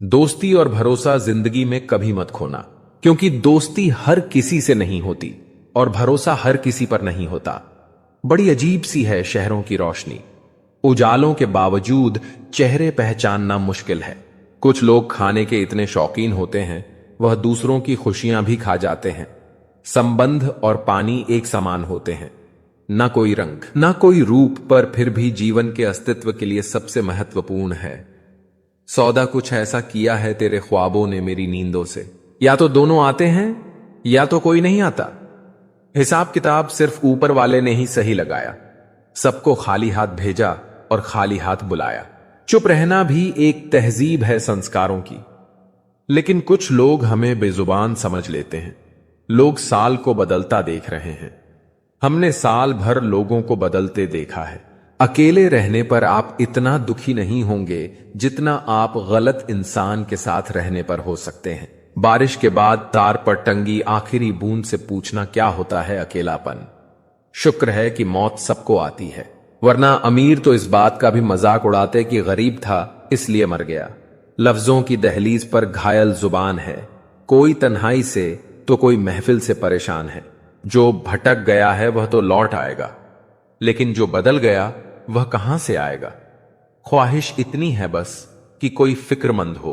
दोस्ती और भरोसा जिंदगी में कभी मत खोना, क्योंकि दोस्ती हर किसी से नहीं होती और भरोसा हर किसी पर नहीं होता। बड़ी अजीब सी है शहरों की रोशनी, उजालों के बावजूद चेहरे पहचानना मुश्किल है। कुछ लोग खाने के इतने शौकीन होते हैं वह दूसरों की खुशियां भी खा जाते हैं। संबंध और पानी एक समान होते हैं, ना कोई रंग ना कोई रूप, पर फिर भी जीवन के अस्तित्व के लिए सबसे महत्वपूर्ण है। सौदा कुछ ऐसा किया है तेरे ख्वाबों ने मेरी नींदों से, या तो दोनों आते हैं या तो कोई नहीं आता। हिसाब किताब सिर्फ ऊपर वाले ने ही सही लगाया, सबको खाली हाथ भेजा और खाली हाथ बुलाया। चुप रहना भी एक तहजीब है संस्कारों की। लेकिन कुछ लोग हमें बेजुबान समझ लेते हैं। लोग साल को बदलता देख रहे हैं, हमने साल भर लोगों को बदलते देखा है। अकेले रहने पर आप इतना दुखी नहीं होंगे जितना आप गलत इंसान के साथ रहने पर हो सकते हैं। बारिश के बाद तार पर टंगी आखिरी बूंद से पूछना क्या होता है अकेलापन। शुक्र है कि मौत सबको आती है, वरना अमीर तो इस बात का भी मजाक उड़ाते कि गरीब था इसलिए मर गया। लफ्जों की दहलीज पर घायल जुबान है, कोई तन्हाई से तो कोई महफिल से परेशान है। जो भटक गया है वह तो लौट आएगा, लेकिन जो बदल गया वह कहां से आएगा। ख्वाहिश इतनी है बस कि कोई फिक्रमंद हो,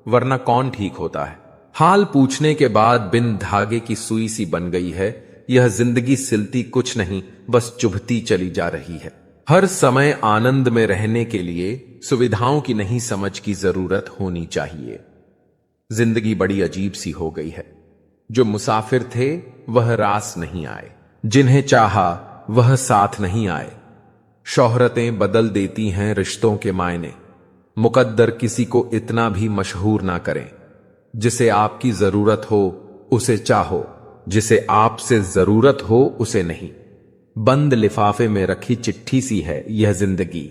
वरना कौन ठीक होता है। हाल पूछने के बाद बिन धागे की सुई सी बन गई है यह जिंदगी। सिलती कुछ नहीं, बस चुभती चली जा रही है। हर समय आनंद में रहने के लिए सुविधाओं की नहीं समझ की जरूरत होनी चाहिए। जिंदगी बड़ी अजीब सी हो गई है। जो मुसाफिर थे वह रास नहीं आए, जिन्हें चाहा वह साथ नहीं आए। शोहरतें बदल देती हैं रिश्तों के मायने। मुकद्दर किसी को इतना भी मशहूर ना करें। जिसे आपकी जरूरत हो उसे चाहो, जिसे आपसे जरूरत हो उसे नहीं। बंद लिफाफे में रखी चिट्ठी सी है यह जिंदगी,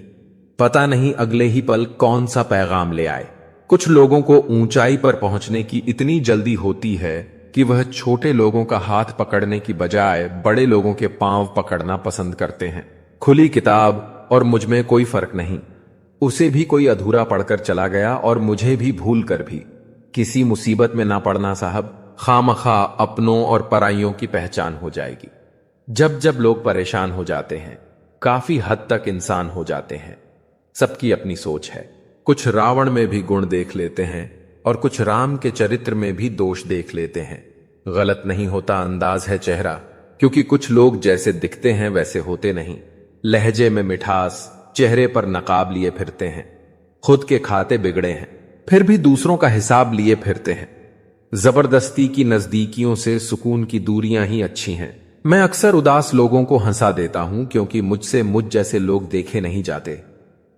पता नहीं अगले ही पल कौन सा पैगाम ले आए। कुछ लोगों को ऊंचाई पर पहुंचने की इतनी जल्दी होती है कि वह छोटे लोगों का हाथ पकड़ने की बजाय बड़े लोगों के पांव पकड़ना पसंद करते हैं। खुली किताब और मुझ में कोई फर्क नहीं, उसे भी कोई अधूरा पढ़कर चला गया और मुझे भी भूल कर भी। किसी मुसीबत में ना पड़ना साहब, खामखा अपनों और पराइयों की पहचान हो जाएगी। जब जब लोग परेशान हो जाते हैं काफी हद तक इंसान हो जाते हैं। सबकी अपनी सोच है, कुछ रावण में भी गुण देख लेते हैं और कुछ राम के चरित्र में भी दोष देख लेते हैं। गलत नहीं होता अंदाज है चेहरा, क्योंकि कुछ लोग जैसे दिखते हैं वैसे होते नहीं। लहजे में मिठास, चेहरे पर नकाब लिए फिरते हैं। खुद के खाते बिगड़े हैं फिर भी दूसरों का हिसाब लिए फिरते हैं। जबरदस्ती की नजदीकियों से सुकून की दूरियां ही अच्छी हैं। मैं अक्सर उदास लोगों को हंसा देता हूं, क्योंकि मुझसे मुझ जैसे लोग देखे नहीं जाते।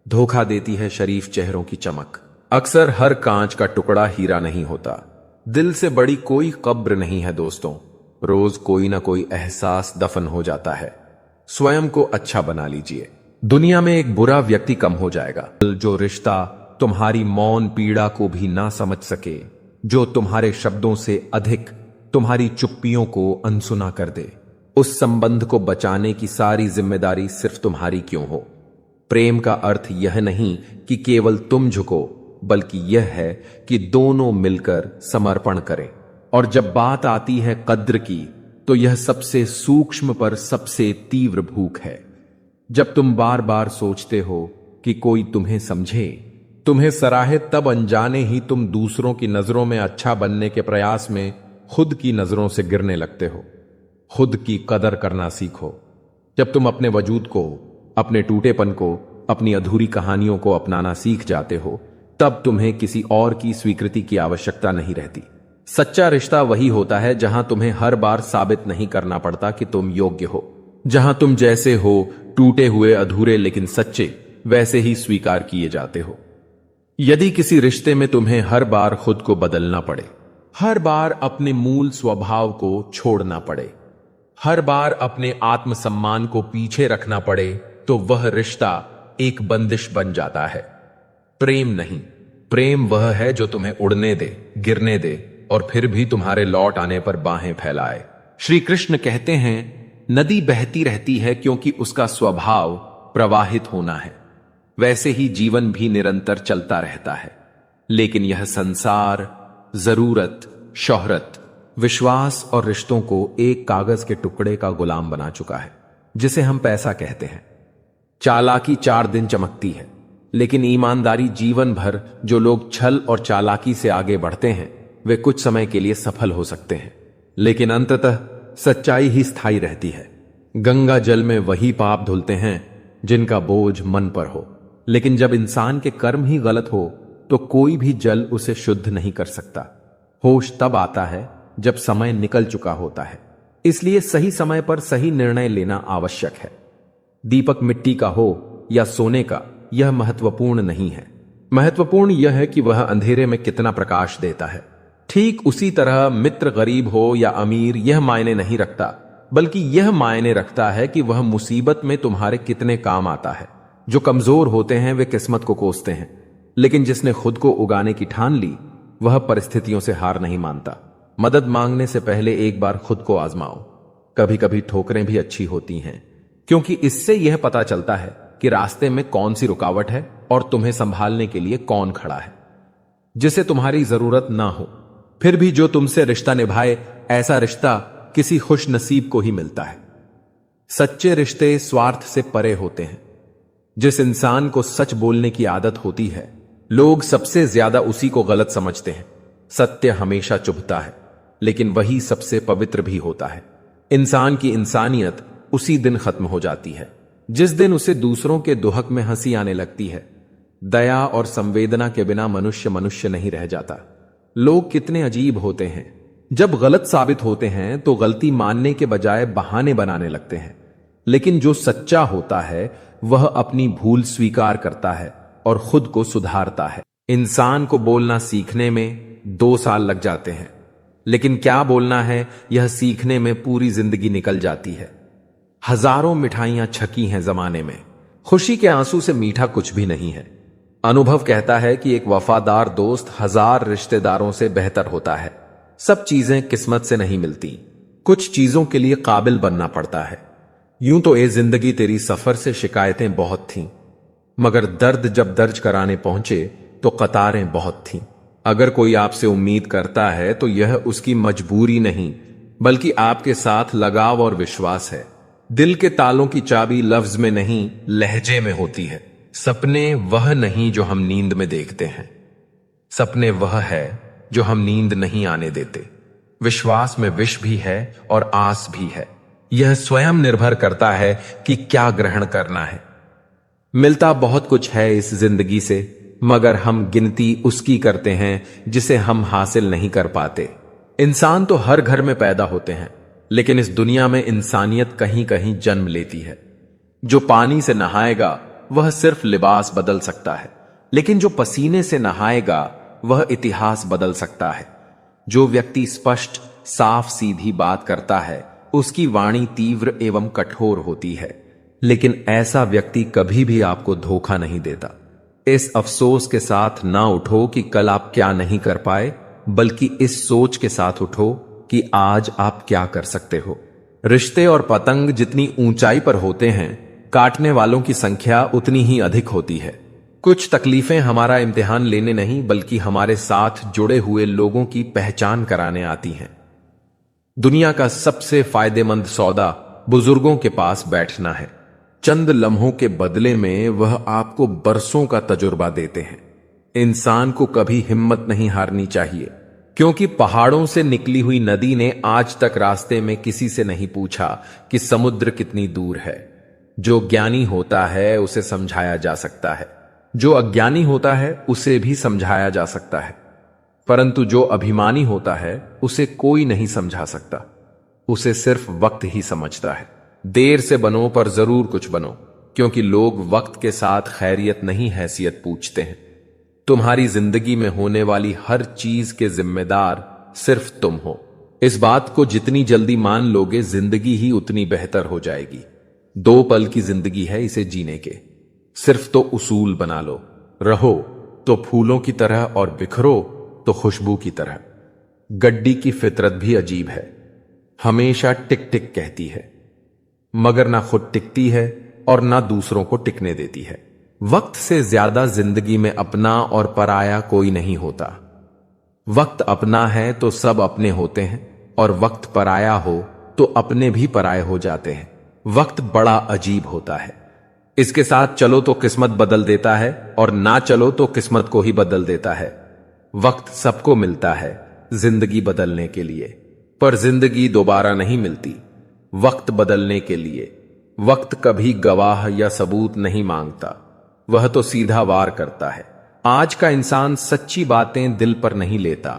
धोखा देती है शरीफ चेहरों की चमक। अक्सर हर कांच का टुकड़ा हीरा नहीं होता। दिल से बड़ी कोई कब्र नहीं है दोस्तों। रोज कोई ना कोई एहसास दफन हो जाता है। स्वयं को अच्छा बना लीजिए, दुनिया में एक बुरा व्यक्ति कम हो जाएगा। जो रिश्ता तुम्हारी मौन पीड़ा को भी ना समझ सके, जो तुम्हारे शब्दों से अधिक तुम्हारी चुप्पियों को अनसुना कर दे, उस संबंध को बचाने की सारी जिम्मेदारी सिर्फ तुम्हारी क्यों हो। प्रेम का अर्थ यह नहीं कि केवल तुम झुको, बल्कि यह है कि दोनों मिलकर समर्पण करें। और जब बात आती है कद्र की, तो यह सबसे सूक्ष्म पर सबसे तीव्र भूख है। जब तुम बार बार सोचते हो कि कोई तुम्हें समझे, तुम्हें सराहे, तब अनजाने ही तुम दूसरों की नजरों में अच्छा बनने के प्रयास में खुद की नजरों से गिरने लगते हो। खुद की कदर करना सीखो। जब तुम अपने वजूद को, अपने टूटेपन को, अपनी अधूरी कहानियों को अपनाना सीख जाते हो, तब तुम्हें किसी और की स्वीकृति की आवश्यकता नहीं रहती। सच्चा रिश्ता वही होता है जहां तुम्हें हर बार साबित नहीं करना पड़ता कि तुम योग्य हो। जहां तुम जैसे हो, टूटे हुए, अधूरे लेकिन सच्चे, वैसे ही स्वीकार किए जाते हो। यदि किसी रिश्ते में तुम्हें हर बार खुद को बदलना पड़े, हर बार अपने मूल स्वभाव को छोड़ना पड़े, हर बार अपने आत्मसम्मान को पीछे रखना पड़े, तो वह रिश्ता एक बंदिश बन जाता है। प्रेम नहीं, प्रेम वह है जो तुम्हें उड़ने दे, गिरने दे और फिर भी तुम्हारे लौट आने पर बाहें फैलाए। श्री कृष्ण कहते हैं, नदी बहती रहती है क्योंकि उसका स्वभाव प्रवाहित होना है। वैसे ही जीवन भी निरंतर चलता रहता है। लेकिन यह संसार जरूरत, शोहरत, विश्वास और रिश्तों को एक कागज के टुकड़े का गुलाम बना चुका है, जिसे हम पैसा कहते हैं। चालाकी 4 दिन चमकती है, लेकिन ईमानदारी जीवन भर। जो लोग छल और चालाकी से आगे बढ़ते हैं वे कुछ समय के लिए सफल हो सकते हैं, लेकिन अंततः सच्चाई ही स्थायी रहती है। गंगा जल में वही पाप धुलते हैं जिनका बोझ मन पर हो, लेकिन जब इंसान के कर्म ही गलत हो तो कोई भी जल उसे शुद्ध नहीं कर सकता। होश तब आता है जब समय निकल चुका होता है, इसलिए सही समय पर सही निर्णय लेना आवश्यक है। दीपक मिट्टी का हो या सोने का, यह महत्वपूर्ण नहीं है। महत्वपूर्ण यह है कि वह अंधेरे में कितना प्रकाश देता है। ठीक उसी तरह मित्र गरीब हो या अमीर, यह मायने नहीं रखता, बल्कि यह मायने रखता है कि वह मुसीबत में तुम्हारे कितने काम आता है। जो कमजोर होते हैं वे किस्मत को कोसते हैं, लेकिन जिसने खुद को उगाने की ठान ली वह परिस्थितियों से हार नहीं मानता। मदद मांगने से पहले एक बार खुद को आजमाओ। कभी कभी ठोकरें भी अच्छी होती हैं, क्योंकि इससे यह पता चलता है कि रास्ते में कौन सी रुकावट है और तुम्हें संभालने के लिए कौन खड़ा है, जिसे तुम्हारी जरूरत ना हो। फिर भी जो तुमसे रिश्ता निभाए, ऐसा रिश्ता किसी खुश नसीब को ही मिलता है। सच्चे रिश्ते स्वार्थ से परे होते हैं। जिस इंसान को सच बोलने की आदत होती है, लोग सबसे ज्यादा उसी को गलत समझते हैं। सत्य हमेशा चुभता है, लेकिन वही सबसे पवित्र भी होता है। इंसान की इंसानियत उसी दिन खत्म हो जाती है जिस दिन उसे दूसरों के दुहक में हंसी आने लगती है। दया और संवेदना के बिना मनुष्य मनुष्य नहीं रह जाता। लोग कितने अजीब होते हैं, जब गलत साबित होते हैं तो गलती मानने के बजाय बहाने बनाने लगते हैं। लेकिन जो सच्चा होता है वह अपनी भूल स्वीकार करता है और खुद को सुधारता है। इंसान को बोलना सीखने में 2 साल लग जाते हैं, लेकिन क्या बोलना है यह सीखने में पूरी जिंदगी निकल जाती है। हजारों मिठाइयां छकी हैं जमाने में, खुशी के आंसू से मीठा कुछ भी नहीं है। अनुभव कहता है कि एक वफादार दोस्त 1000 रिश्तेदारों से बेहतर होता है। सब चीजें किस्मत से नहीं मिलती, कुछ चीजों के लिए काबिल बनना पड़ता है। यूं तो ए जिंदगी तेरी सफर से शिकायतें बहुत थीं, मगर दर्द जब दर्ज कराने पहुंचे तो कतारें बहुत थीं। अगर कोई आपसे उम्मीद करता है तो यह उसकी मजबूरी नहीं, बल्कि आपके साथ लगाव और विश्वास है। दिल के तालों की चाबी लफ्ज में नहीं, लहजे में होती है। सपने वह नहीं जो हम नींद में देखते हैं, सपने वह है जो हम नींद नहीं आने देते। विश्वास में विष भी है और आस भी है। यह स्वयं निर्भर करता है कि क्या ग्रहण करना है। मिलता बहुत कुछ है इस जिंदगी से, मगर हम गिनती उसकी करते हैं जिसे हम हासिल नहीं कर पाते। इंसान तो हर घर में पैदा होते हैं, लेकिन इस दुनिया में इंसानियत कहीं कहीं जन्म लेती है। जो पानी से नहाएगा वह सिर्फ लिबास बदल सकता है, लेकिन जो पसीने से नहाएगा वह इतिहास बदल सकता है। जो व्यक्ति स्पष्ट, साफ सीधी बात करता है उसकी वाणी तीव्र एवं कठोर होती है, लेकिन ऐसा व्यक्ति कभी भी आपको धोखा नहीं देता। इस अफसोस के साथ ना उठो कि कल आप क्या नहीं कर पाए, बल्कि इस सोच के साथ उठो कि आज आप क्या कर सकते हो। रिश्ते और पतंग जितनी ऊंचाई पर होते हैं, काटने वालों की संख्या उतनी ही अधिक होती है। कुछ तकलीफें हमारा इम्तिहान लेने नहीं, बल्कि हमारे साथ जुड़े हुए लोगों की पहचान कराने आती हैं। दुनिया का सबसे फायदेमंद सौदा बुजुर्गों के पास बैठना है। चंद लम्हों के बदले में वह आपको बरसों का तजुर्बा देते हैं। इंसान को कभी हिम्मत नहीं हारनी चाहिए, क्योंकि पहाड़ों से निकली हुई नदी ने आज तक रास्ते में किसी से नहीं पूछा कि समुद्र कितनी दूर है। जो ज्ञानी होता है उसे समझाया जा सकता है, जो अज्ञानी होता है उसे भी समझाया जा सकता है, परंतु जो अभिमानी होता है उसे कोई नहीं समझा सकता। उसे सिर्फ वक्त ही समझता है। देर से बनो पर जरूर कुछ बनो, क्योंकि लोग वक्त के साथ खैरियत नहीं हैसियत पूछते हैं। तुम्हारी जिंदगी में होने वाली हर चीज के जिम्मेदार सिर्फ तुम हो। इस बात को जितनी जल्दी मान लोगे, जिंदगी ही उतनी बेहतर हो जाएगी। 2 पल की जिंदगी है, इसे जीने के सिर्फ तो उसूल बना लो। रहो तो फूलों की तरह और बिखरो तो खुशबू की तरह। गड्डी की फितरत भी अजीब है, हमेशा टिक टिक कहती है, मगर ना खुद टिकती है और ना दूसरों को टिकने देती है। वक्त से ज्यादा जिंदगी में अपना और पराया कोई नहीं होता। वक्त अपना है तो सब अपने होते हैं, और वक्त पराया हो तो अपने भी पराये हो जाते हैं। वक्त बड़ा अजीब होता है। इसके साथ चलो तो किस्मत बदल देता है, और ना चलो तो किस्मत को ही बदल देता है। वक्त सबको मिलता है जिंदगी बदलने के लिए, पर जिंदगी दोबारा नहीं मिलती वक्त बदलने के लिए। वक्त कभी गवाह या सबूत नहीं मांगता, वह तो सीधा वार करता है। आज का इंसान सच्ची बातें दिल पर नहीं लेता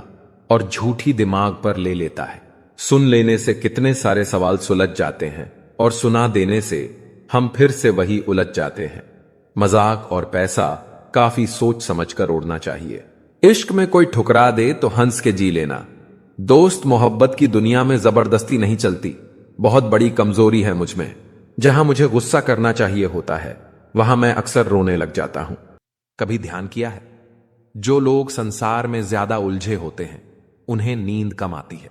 और झूठी दिमाग पर ले लेता है। सुन लेने से कितने सारे सवाल सुलझ जाते हैं, और सुना देने से हम फिर से वही उलझ जाते हैं। मजाक और पैसा काफी सोच समझ कर उड़ना चाहिए। इश्क में कोई ठुकरा दे तो हंस के जी लेना। दोस्त मोहब्बत की दुनिया में जबरदस्ती नहीं चलती। बहुत बड़ी कमजोरी है मुझ में। जहां मुझे गुस्सा करना चाहिए होता है, वहां मैं अक्सर रोने लग जाता हूं। कभी ध्यान किया है, जो लोग संसार में ज्यादा उलझे होते हैं उन्हें नींद कम आती है,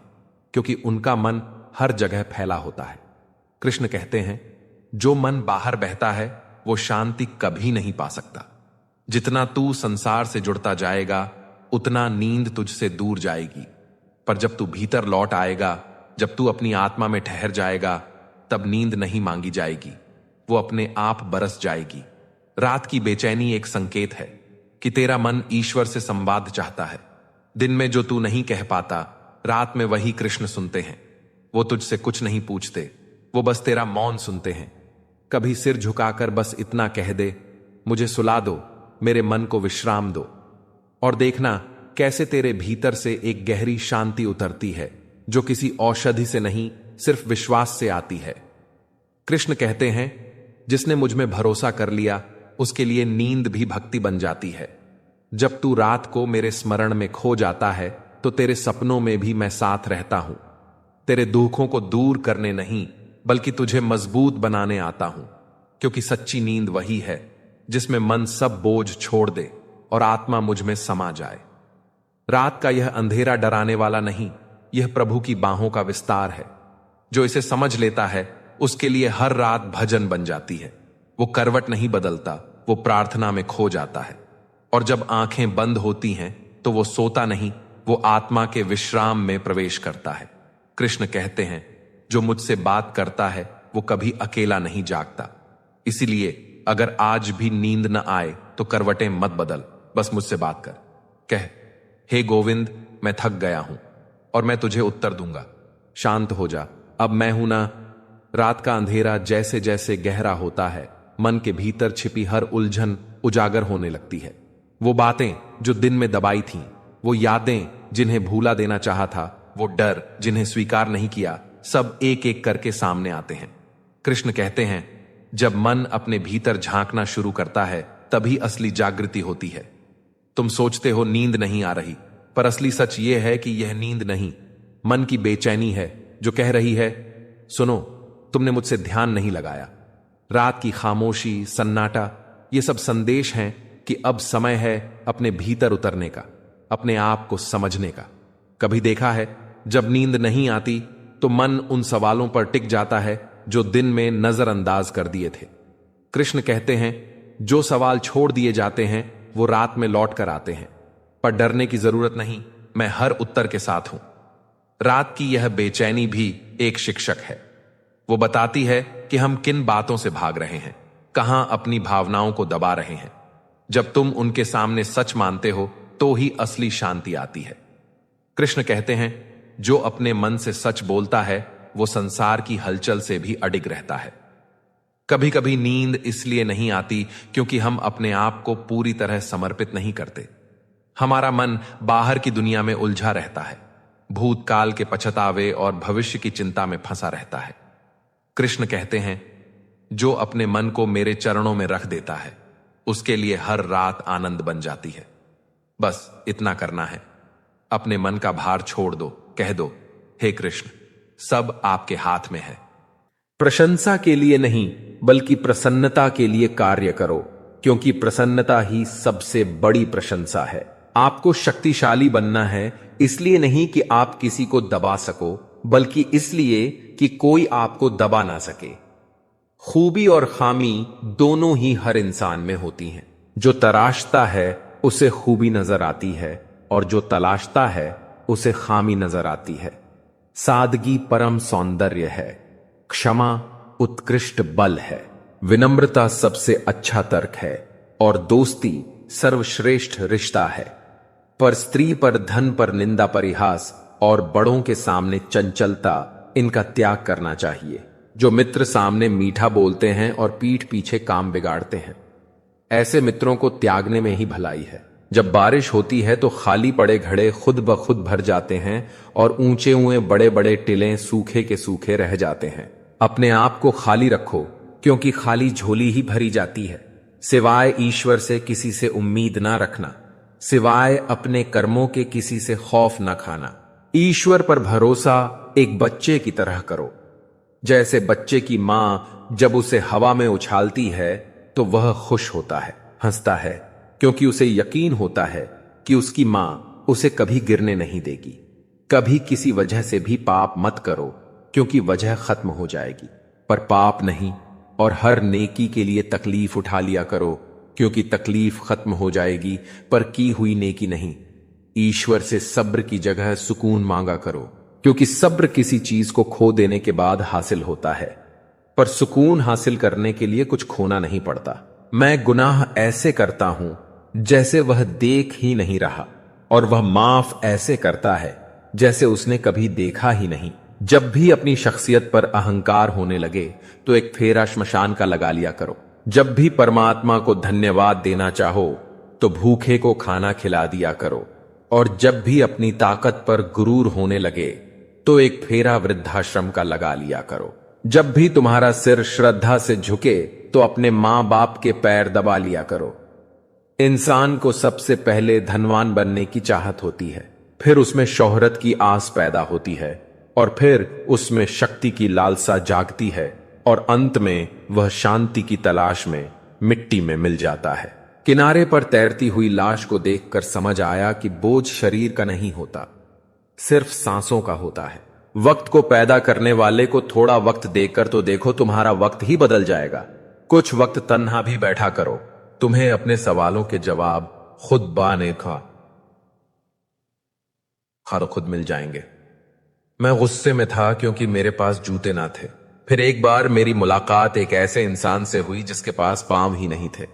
क्योंकि उनका मन हर जगह फैला होता है। कृष्ण कहते हैं, जो मन बाहर बहता है वो शांति कभी नहीं पा सकता। जितना तू संसार से जुड़ता जाएगा उतना नींद तुझसे दूर जाएगी, पर जब तू भीतर लौट आएगा, जब तू अपनी आत्मा में ठहर जाएगा, तब नींद नहीं मांगी जाएगी, वो अपने आप बरस जाएगी। रात की बेचैनी एक संकेत है कि तेरा मन ईश्वर से संवाद चाहता है। दिन में जो तू नहीं कह पाता, रात में वही कृष्ण सुनते हैं। वो तुझसे कुछ नहीं पूछते, वो बस तेरा मौन सुनते हैं। कभी सिर झुकाकर बस इतना कह दे, मुझे सुला दो, मेरे मन को विश्राम दो, और देखना कैसे तेरे भीतर से एक गहरी शांति उतरती है, जो किसी औषधि से नहीं, सिर्फ विश्वास से आती है। कृष्ण कहते हैं, जिसने मुझ में भरोसा कर लिया उसके लिए नींद भी भक्ति बन जाती है। जब तू रात को मेरे स्मरण में खो जाता है तो तेरे सपनों में भी मैं साथ रहता हूं। तेरे दुखों को दूर करने नहीं, बल्कि तुझे मजबूत बनाने आता हूं, क्योंकि सच्ची नींद वही है जिसमें मन सब बोझ छोड़ दे और आत्मा मुझ में समा जाए। रात का यह अंधेरा डराने वाला नहीं, यह प्रभु की बाहों का विस्तार है। जो इसे समझ लेता है उसके लिए हर रात भजन बन जाती है। वो करवट नहीं बदलता, वो प्रार्थना में खो जाता है। और जब आंखें बंद होती हैं तो वो सोता नहीं, वो आत्मा के विश्राम में प्रवेश करता है। कृष्ण कहते हैं, जो मुझसे बात करता है वो कभी अकेला नहीं जागता। इसीलिए अगर आज भी नींद न आए तो करवटें मत बदल, बस मुझसे बात कर। कह, हे गोविंद, मैं थक गया हूं, और मैं तुझे उत्तर दूंगा। शांत हो जा, अब मैं हूं ना। रात का अंधेरा जैसे जैसे गहरा होता है, मन के भीतर छिपी हर उलझन उजागर होने लगती है। वो बातें जो दिन में दबाई थीं, वो यादें जिन्हें भूला देना चाहा था, वो डर जिन्हें स्वीकार नहीं किया, सब एक एक करके सामने आते हैं। कृष्ण कहते हैं, जब मन अपने भीतर झांकना शुरू करता है तभी असली जागृति होती है। तुम सोचते हो नींद नहीं आ रही, पर असली सच यह है कि यह नींद नहीं, मन की बेचैनी है जो कह रही है, सुनो, तुमने मुझसे ध्यान नहीं लगाया। रात की खामोशी, सन्नाटा, ये सब संदेश हैं कि अब समय है अपने भीतर उतरने का, अपने आप को समझने का। कभी देखा है, जब नींद नहीं आती तो मन उन सवालों पर टिक जाता है जो दिन में नजरअंदाज कर दिए थे। कृष्ण कहते हैं, जो सवाल छोड़ दिए जाते हैं वो रात में लौट कर आते हैं, पर डरने की जरूरत नहीं, मैं हर उत्तर के साथ हूं। रात की यह बेचैनी भी एक शिक्षक है। वो बताती है कि हम किन बातों से भाग रहे हैं, कहां अपनी भावनाओं को दबा रहे हैं। जब तुम उनके सामने सच मानते हो तो ही असली शांति आती है। कृष्ण कहते हैं, जो अपने मन से सच बोलता है वो संसार की हलचल से भी अडिग रहता है। कभी कभी नींद इसलिए नहीं आती क्योंकि हम अपने आप को पूरी तरह समर्पित नहीं करते। हमारा मन बाहर की दुनिया में उलझा रहता है, भूतकाल के पछतावे और भविष्य की चिंता में फंसा रहता है। कृष्ण कहते हैं, जो अपने मन को मेरे चरणों में रख देता है उसके लिए हर रात आनंद बन जाती है। बस इतना करना है, अपने मन का भार छोड़ दो, कह दो, हे कृष्ण, सब आपके हाथ में है। प्रशंसा के लिए नहीं बल्कि प्रसन्नता के लिए कार्य करो, क्योंकि प्रसन्नता ही सबसे बड़ी प्रशंसा है। आपको शक्तिशाली बनना है, इसलिए नहीं कि आप किसी को दबा सको, बल्कि इसलिए कि कोई आपको दबा ना सके। खूबी और खामी दोनों ही हर इंसान में होती हैं। जो तराशता है उसे खूबी नजर आती है और जो तलाशता है उसे खामी नजर आती है। सादगी परम सौंदर्य है, क्षमा उत्कृष्ट बल है, विनम्रता सबसे अच्छा तर्क है और दोस्ती सर्वश्रेष्ठ रिश्ता है। पर स्त्री पर, धन पर निंदा, परिहास और बड़ों के सामने चंचलता, इनका त्याग करना चाहिए। जो मित्र सामने मीठा बोलते हैं और पीठ पीछे काम बिगाड़ते हैं, ऐसे मित्रों को त्यागने में ही भलाई है। जब बारिश होती है तो खाली पड़े घड़े खुद ब खुद भर जाते हैं और ऊंचे ऊंचे बड़े बड़े टिले सूखे के सूखे रह जाते हैं। अपने आप को खाली रखो, क्योंकि खाली झोली ही भरी जाती है। सिवाय ईश्वर से किसी से उम्मीद ना रखना, सिवाय अपने कर्मों के किसी से खौफ ना खाना। ईश्वर पर भरोसा एक बच्चे की तरह करो। जैसे बच्चे की मां जब उसे हवा में उछालती है तो वह खुश होता है, हंसता है, क्योंकि उसे यकीन होता है कि उसकी मां उसे कभी गिरने नहीं देगी। कभी किसी वजह से भी पाप मत करो, क्योंकि वजह खत्म हो जाएगी, पर पाप नहीं। और हर नेकी के लिए तकलीफ उठा लिया करो, क्योंकि तकलीफ खत्म हो जाएगी, पर की हुई नेकी नहीं। ईश्वर से सब्र की जगह सुकून मांगा करो, क्योंकि सब्र किसी चीज को खो देने के बाद हासिल होता है, पर सुकून हासिल करने के लिए कुछ खोना नहीं पड़ता। मैं गुनाह ऐसे करता हूं जैसे वह देख ही नहीं रहा, और वह माफ ऐसे करता है जैसे उसने कभी देखा ही नहीं। जब भी अपनी शख्सियत पर अहंकार होने लगे तो एक फेरा श्मशान का लगा लिया करो। जब भी परमात्मा को धन्यवाद देना चाहो तो भूखे को खाना खिला दिया करो, और जब भी अपनी ताकत पर गुरूर होने लगे तो एक फेरा वृद्धाश्रम का लगा लिया करो। जब भी तुम्हारा सिर श्रद्धा से झुके तो अपने मां बाप के पैर दबा लिया करो। इंसान को सबसे पहले धनवान बनने की चाहत होती है, फिर उसमें शोहरत की आस पैदा होती है, और फिर उसमें शक्ति की लालसा जागती है, और अंत में वह शांति की तलाश में मिट्टी में मिल जाता है। किनारे पर तैरती हुई लाश को देखकर समझ आया कि बोझ शरीर का नहीं होता, सिर्फ सांसों का होता है। वक्त को पैदा करने वाले को थोड़ा वक्त देकर तो देखो, तुम्हारा वक्त ही बदल जाएगा। कुछ वक्त तन्हा भी बैठा करो, तुम्हें अपने सवालों के जवाब खुद खुद मिल जाएंगे। मैं गुस्से में था क्योंकि मेरे पास जूते ना थे। फिर एक बार मेरी मुलाकात एक ऐसे इंसान से हुई जिसके पास पांव ही नहीं थे।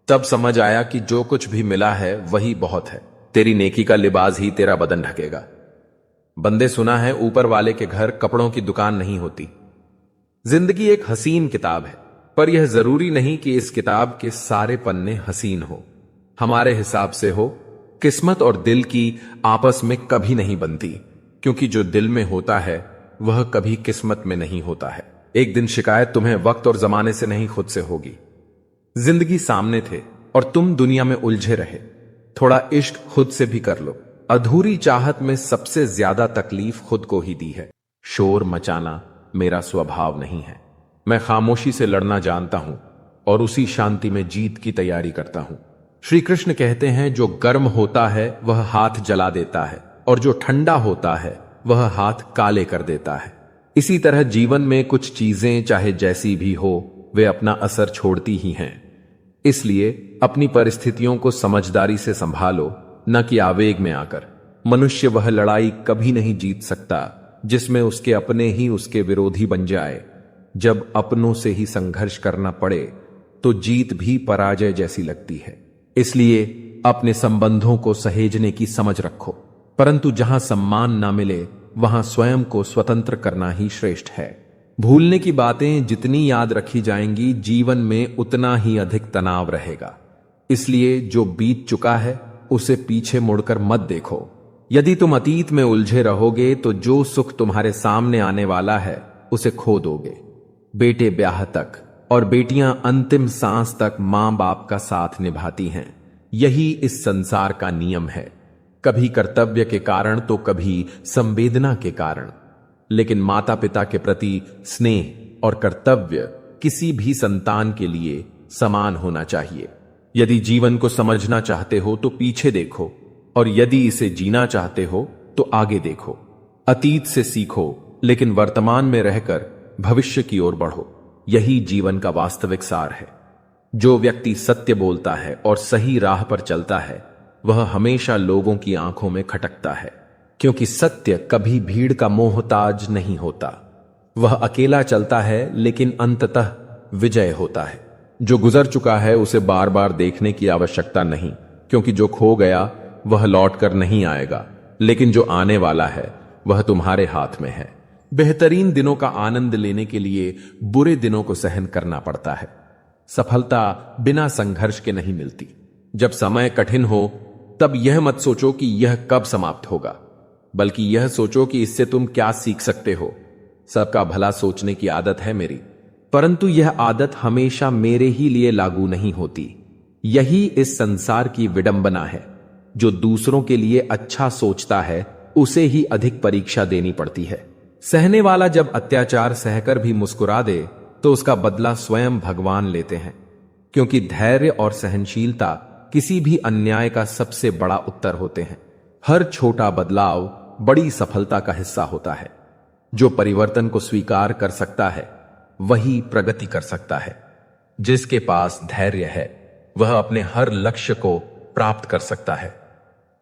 तब समझ आया कि जो कुछ भी मिला है वही बहुत है। तेरी नेकी का लिबास ही तेरा बदन ढकेगा। बंदे, सुना है ऊपर वाले के घर कपड़ों की दुकान नहीं होती। जिंदगी एक हसीन किताब है, पर यह जरूरी नहीं कि इस किताब के सारे पन्ने हसीन हो। हमारे हिसाब से हो। किस्मत और दिल की आपस में कभी नहीं बनती, क्योंकि जो दिल में होता है वह कभी किस्मत में नहीं होता है। एक दिन शिकायत तुम्हें वक्त और जमाने से नहीं, खुद से होगी। जिंदगी सामने थे और तुम दुनिया में उलझे रहे। थोड़ा इश्क खुद से भी कर लो। अधूरी चाहत में सबसे ज्यादा तकलीफ खुद को ही दी है। शोर मचाना मेरा स्वभाव नहीं है। मैं खामोशी से लड़ना जानता हूं और उसी शांति में जीत की तैयारी करता हूं। श्री कृष्ण कहते हैं, जो गर्म होता है वह हाथ जला देता है, और जो ठंडा होता है वह हाथ काले कर देता है। इसी तरह जीवन में कुछ चीजें चाहे जैसी भी हो, वे अपना असर छोड़ती ही हैं। इसलिए अपनी परिस्थितियों को समझदारी से संभालो, न कि आवेग में आकर। मनुष्य वह लड़ाई कभी नहीं जीत सकता जिसमें उसके अपने ही उसके विरोधी बन जाए। जब अपनों से ही संघर्ष करना पड़े तो जीत भी पराजय जैसी लगती है। इसलिए अपने संबंधों को सहेजने की समझ रखो, परंतु जहां सम्मान ना मिले वहां स्वयं को स्वतंत्र करना ही श्रेष्ठ है। भूलने की बातें जितनी याद रखी जाएंगी, जीवन में उतना ही अधिक तनाव रहेगा। इसलिए जो बीत चुका है उसे पीछे मुड़कर मत देखो। यदि तुम अतीत में उलझे रहोगे तो जो सुख तुम्हारे सामने आने वाला है उसे खो दोगे। बेटे ब्याह तक और बेटियां अंतिम सांस तक मां बाप का साथ निभाती हैं। यही इस संसार का नियम है, कभी कर्तव्य के कारण तो कभी संवेदना के कारण। लेकिन माता पिता के प्रति स्नेह और कर्तव्य किसी भी संतान के लिए समान होना चाहिए। यदि जीवन को समझना चाहते हो तो पीछे देखो, और यदि इसे जीना चाहते हो तो आगे देखो। अतीत से सीखो, लेकिन वर्तमान में रहकर भविष्य की ओर बढ़ो। यही जीवन का वास्तविक सार है। जो व्यक्ति सत्य बोलता है और सही राह पर चलता है, वह हमेशा लोगों की आंखों में खटकता है, क्योंकि सत्य कभी भीड़ का मोहताज नहीं होता। वह अकेला चलता है लेकिन अंततः विजय होता है। जो गुजर चुका है उसे बार बार देखने की आवश्यकता नहीं, क्योंकि जो खो गया वह लौट कर नहीं आएगा, लेकिन जो आने वाला है वह तुम्हारे हाथ में है। बेहतरीन दिनों का आनंद लेने के लिए बुरे दिनों को सहन करना पड़ता है। सफलता बिना संघर्ष के नहीं मिलती। जब समय कठिन हो तब यह मत सोचो कि यह कब समाप्त होगा, बल्कि यह सोचो कि इससे तुम क्या सीख सकते हो। सबका भला सोचने की आदत है मेरी, परंतु यह आदत हमेशा मेरे ही लिए लागू नहीं होती। यही इस संसार की विडंबना है। जो दूसरों के लिए अच्छा सोचता है उसे ही अधिक परीक्षा देनी पड़ती है। सहने वाला जब अत्याचार सहकर भी मुस्कुरा दे तो उसका बदला स्वयं भगवान लेते हैं, क्योंकि धैर्य और सहनशीलता किसी भी अन्याय का सबसे बड़ा उत्तर होते हैं। हर छोटा बदलाव बड़ी सफलता का हिस्सा होता है। जो परिवर्तन को स्वीकार कर सकता है वही प्रगति कर सकता है। जिसके पास धैर्य है वह अपने हर लक्ष्य को प्राप्त कर सकता है।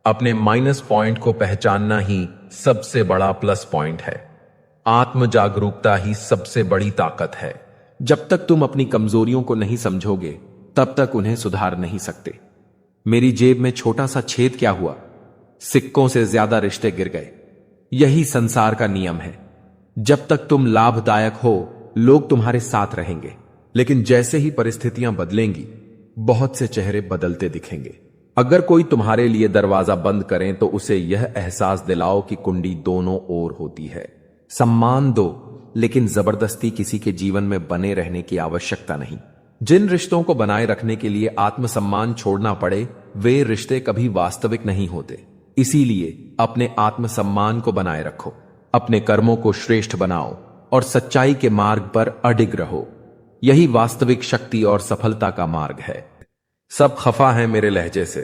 अपने माइनस पॉइंट को पहचानना ही सबसे बड़ा प्लस पॉइंट है। आत्म जागरूकता ही सबसे बड़ी ताकत है। जब तक तुम अपनी कमजोरियों को नहीं समझोगे तब तक उन्हें सुधार नहीं सकते। मेरी जेब में छोटा सा छेद क्या हुआ, सिक्कों से ज्यादा रिश्ते गिर गए। यही संसार का नियम है। जब तक तुम लाभदायक हो लोग तुम्हारे साथ रहेंगे, लेकिन जैसे ही परिस्थितियां बदलेंगी बहुत से चेहरे बदलते दिखेंगे। अगर कोई तुम्हारे लिए दरवाजा बंद करें तो उसे यह एहसास दिलाओ कि कुंडी दोनों ओर होती है। सम्मान दो, लेकिन जबरदस्ती किसी के जीवन में बने रहने की आवश्यकता नहीं। जिन रिश्तों को बनाए रखने के लिए आत्मसम्मान छोड़ना पड़े वे रिश्ते कभी वास्तविक नहीं होते। इसीलिए अपने आत्मसम्मान को बनाए रखो, अपने कर्मों को श्रेष्ठ बनाओ और सच्चाई के मार्ग पर अडिग रहो। यही वास्तविक शक्ति और सफलता का मार्ग है। सब खफा हैं मेरे लहजे से,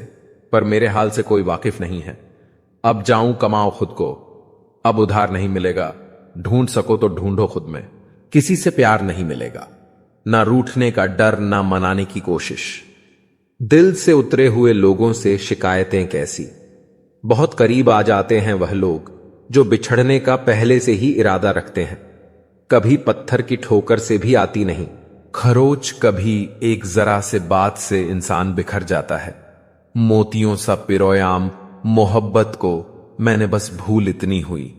पर मेरे हाल से कोई वाकिफ नहीं है। अब जाऊं कमाओ खुद को, अब उधार नहीं मिलेगा। ढूंढ सको तो ढूंढो खुद में, किसी से प्यार नहीं मिलेगा। ना रूठने का डर, ना मनाने की कोशिश। दिल से उतरे हुए लोगों से शिकायतें कैसी। बहुत करीब आ जाते हैं वह लोग जो बिछड़ने का पहले से ही इरादा रखते हैं। कभी पत्थर की ठोकर से भी आती नहीं। खरोच कभी एक जरा से बात से इंसान बिखर जाता है। मोतियों सा पिरोयाम मोहब्बत को मैंने बस भूल इतनी हुई।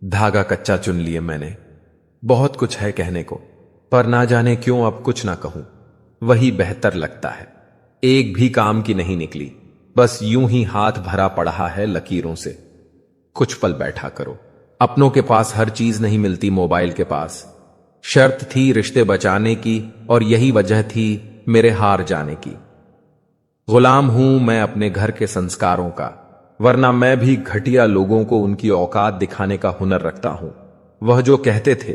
धागा कच्चा चुन लिए मैंने। बहुत कुछ है कहने को, पर ना जाने क्यों अब कुछ ना कहूं, वही बेहतर लगता है। एक भी काम की नहीं निकली, बस यूं ही हाथ भरा पड़ा है लकीरों से। कुछ पल बैठा करो। अपनों के पास हर चीज नहीं मिलती मोबाइल के पास। शर्त थी रिश्ते बचाने की और यही वजह थी मेरे हार जाने की। गुलाम हूं मैं अपने घर के संस्कारों का, वरना मैं भी घटिया लोगों को उनकी औकात दिखाने का हुनर रखता हूं। वह जो कहते थे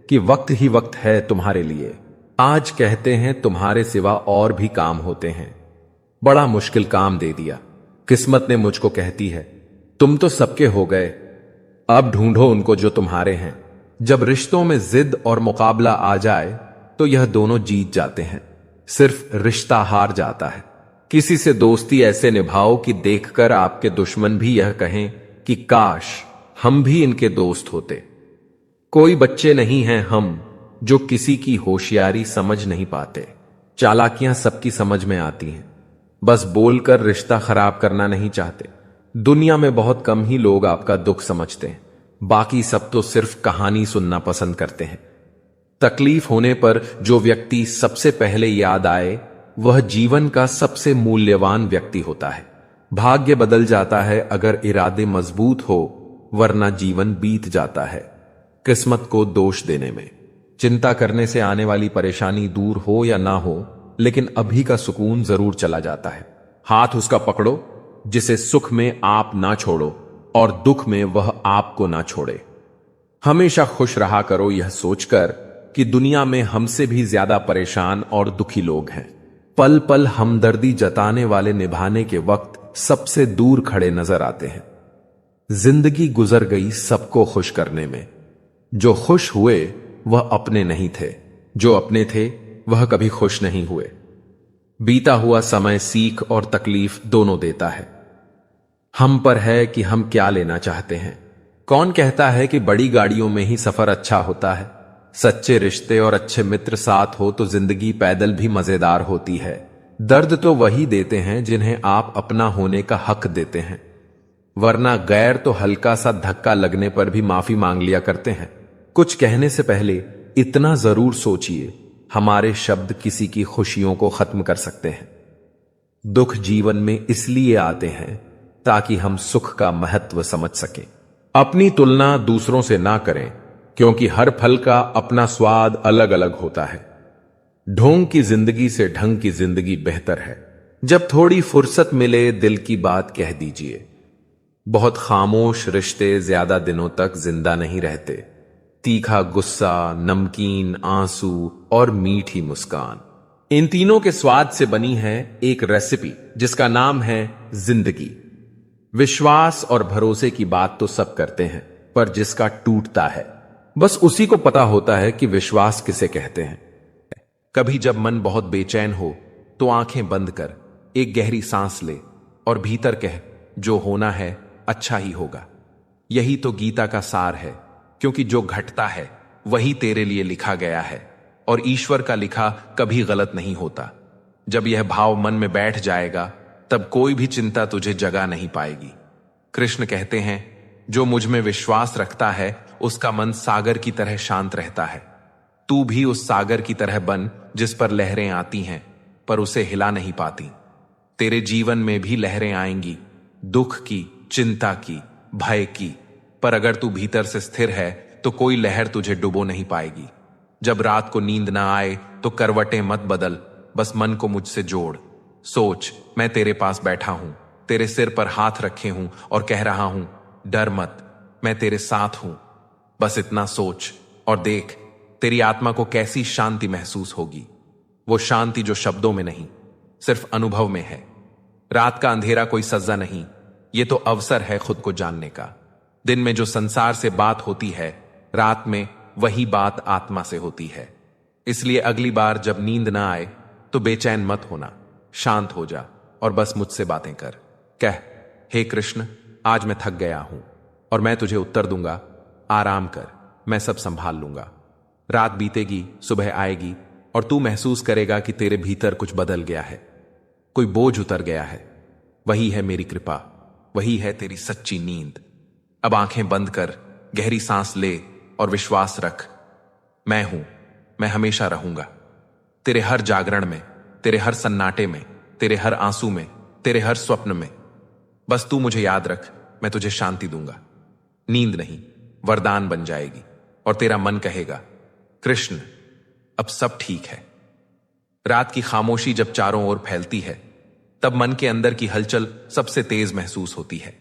कि वक्त ही वक्त है तुम्हारे लिए, आज कहते हैं तुम्हारे सिवा और भी काम होते हैं। बड़ा मुश्किल काम दे दिया। किस्मत ने मुझको कहती है तुम तो सबके हो गए, अब ढूंढो उनको जो तुम्हारे हैं। जब रिश्तों में जिद और मुकाबला आ जाए तो यह दोनों जीत जाते हैं, सिर्फ रिश्ता हार जाता है। किसी से दोस्ती ऐसे निभाओ कि देखकर आपके दुश्मन भी यह कहें कि काश हम भी इनके दोस्त होते। कोई बच्चे नहीं हैं हम जो किसी की होशियारी समझ नहीं पाते। चालाकियां सबकी समझ में आती हैं, बस बोलकर रिश्ता खराब करना नहीं चाहते। दुनिया में बहुत कम ही लोग आपका दुख समझते हैं, बाकी सब तो सिर्फ कहानी सुनना पसंद करते हैं। तकलीफ होने पर जो व्यक्ति सबसे पहले याद आए वह जीवन का सबसे मूल्यवान व्यक्ति होता है। भाग्य बदल जाता है अगर इरादे मजबूत हो, वरना जीवन बीत जाता है किस्मत को दोष देने में। चिंता करने से आने वाली परेशानी दूर हो या ना हो, लेकिन अभी का सुकून जरूर चला जाता है। हाथ उसका पकड़ो जिसे सुख में आप ना छोड़ो और दुख में वह आपको ना छोड़े। हमेशा खुश रहा करो यह सोचकर कि दुनिया में हमसे भी ज्यादा परेशान और दुखी लोग हैं। पल पल हमदर्दी जताने वाले निभाने के वक्त सबसे दूर खड़े नजर आते हैं। जिंदगी गुजर गई सबको खुश करने में, जो खुश हुए वह अपने नहीं थे। जो अपने थे वह कभी खुश नहीं हुए। बीता हुआ समय सीख और तकलीफ दोनों देता है। हम पर है कि हम क्या लेना चाहते हैं। कौन कहता है कि बड़ी गाड़ियों में ही सफर अच्छा होता है। सच्चे रिश्ते और अच्छे मित्र साथ हो तो जिंदगी पैदल भी मजेदार होती है। दर्द तो वही देते हैं जिन्हें आप अपना होने का हक देते हैं, वरना गैर तो हल्का सा धक्का लगने पर भी माफी मांग लिया करते हैं। कुछ कहने से पहले इतना जरूर सोचिए, हमारे शब्द किसी की खुशियों को खत्म कर सकते हैं। दुख जीवन में इसलिए आते हैं ताकि हम सुख का महत्व समझ सकें। अपनी तुलना दूसरों से ना करें, क्योंकि हर फल का अपना स्वाद अलग अलग होता है। ढोंग की जिंदगी से ढंग की जिंदगी बेहतर है। जब थोड़ी फुर्सत मिले दिल की बात कह दीजिए। बहुत खामोश रिश्ते ज्यादा दिनों तक जिंदा नहीं रहते। तीखा गुस्सा, नमकीन आंसू और मीठी मुस्कान, इन तीनों के स्वाद से बनी है एक रेसिपी जिसका नाम है जिंदगी। विश्वास और भरोसे की बात तो सब करते हैं, पर जिसका टूटता है बस उसी को पता होता है कि विश्वास किसे कहते हैं। कभी जब मन बहुत बेचैन हो तो आंखें बंद कर एक गहरी सांस ले और भीतर कह, जो होना है अच्छा ही होगा। यही तो गीता का सार है, क्योंकि जो घटता है वही तेरे लिए लिखा गया है और ईश्वर का लिखा कभी गलत नहीं होता। जब यह भाव मन में बैठ जाएगा तब कोई भी चिंता तुझे जगा नहीं पाएगी। कृष्ण कहते हैं, जो मुझ में विश्वास रखता है उसका मन सागर की तरह शांत रहता है। तू भी उस सागर की तरह बन जिस पर लहरें आती हैं पर उसे हिला नहीं पाती। तेरे जीवन में भी लहरें आएंगी, दुख की, चिंता की, भय की, पर अगर तू भीतर से स्थिर है तो कोई लहर तुझे डुबो नहीं पाएगी। जब रात को नींद ना आए तो करवटें मत बदल, बस मन को मुझसे जोड़। सोच, मैं तेरे पास बैठा हूं, तेरे सिर पर हाथ रखे हूं और कह रहा हूं, डर मत, मैं तेरे साथ हूं। बस इतना सोच और देख तेरी आत्मा को कैसी शांति महसूस होगी। वो शांति जो शब्दों में नहीं, सिर्फ अनुभव में है। रात का अंधेरा कोई सजा नहीं, ये तो अवसर है खुद को जानने का। दिन में जो संसार से बात होती है, रात में वही बात आत्मा से होती है। इसलिए अगली बार जब नींद ना आए तो बेचैन मत होना, शांत हो जा और बस मुझसे बातें कर। कह, हे कृष्ण, आज मैं थक गया हूं, और मैं तुझे उत्तर दूंगा, आराम कर, मैं सब संभाल लूंगा। रात बीतेगी, सुबह आएगी और तू महसूस करेगा कि तेरे भीतर कुछ बदल गया है, कोई बोझ उतर गया है। वही है मेरी कृपा, वही है तेरी सच्ची नींद। अब आंखें बंद कर, गहरी सांस ले और विश्वास रख, मैं हूं, मैं हमेशा रहूंगा। तेरे हर जागरण में, तेरे हर सन्नाटे में, तेरे हर आंसू में, तेरे हर स्वप्न में। बस तू मुझे याद रख, मैं तुझे शांति दूंगा। नींद नहीं, वरदान बन जाएगी और तेरा मन कहेगा, कृष्ण अब सब ठीक है। रात की खामोशी जब चारों ओर फैलती है तब मन के अंदर की हलचल सबसे तेज महसूस होती है।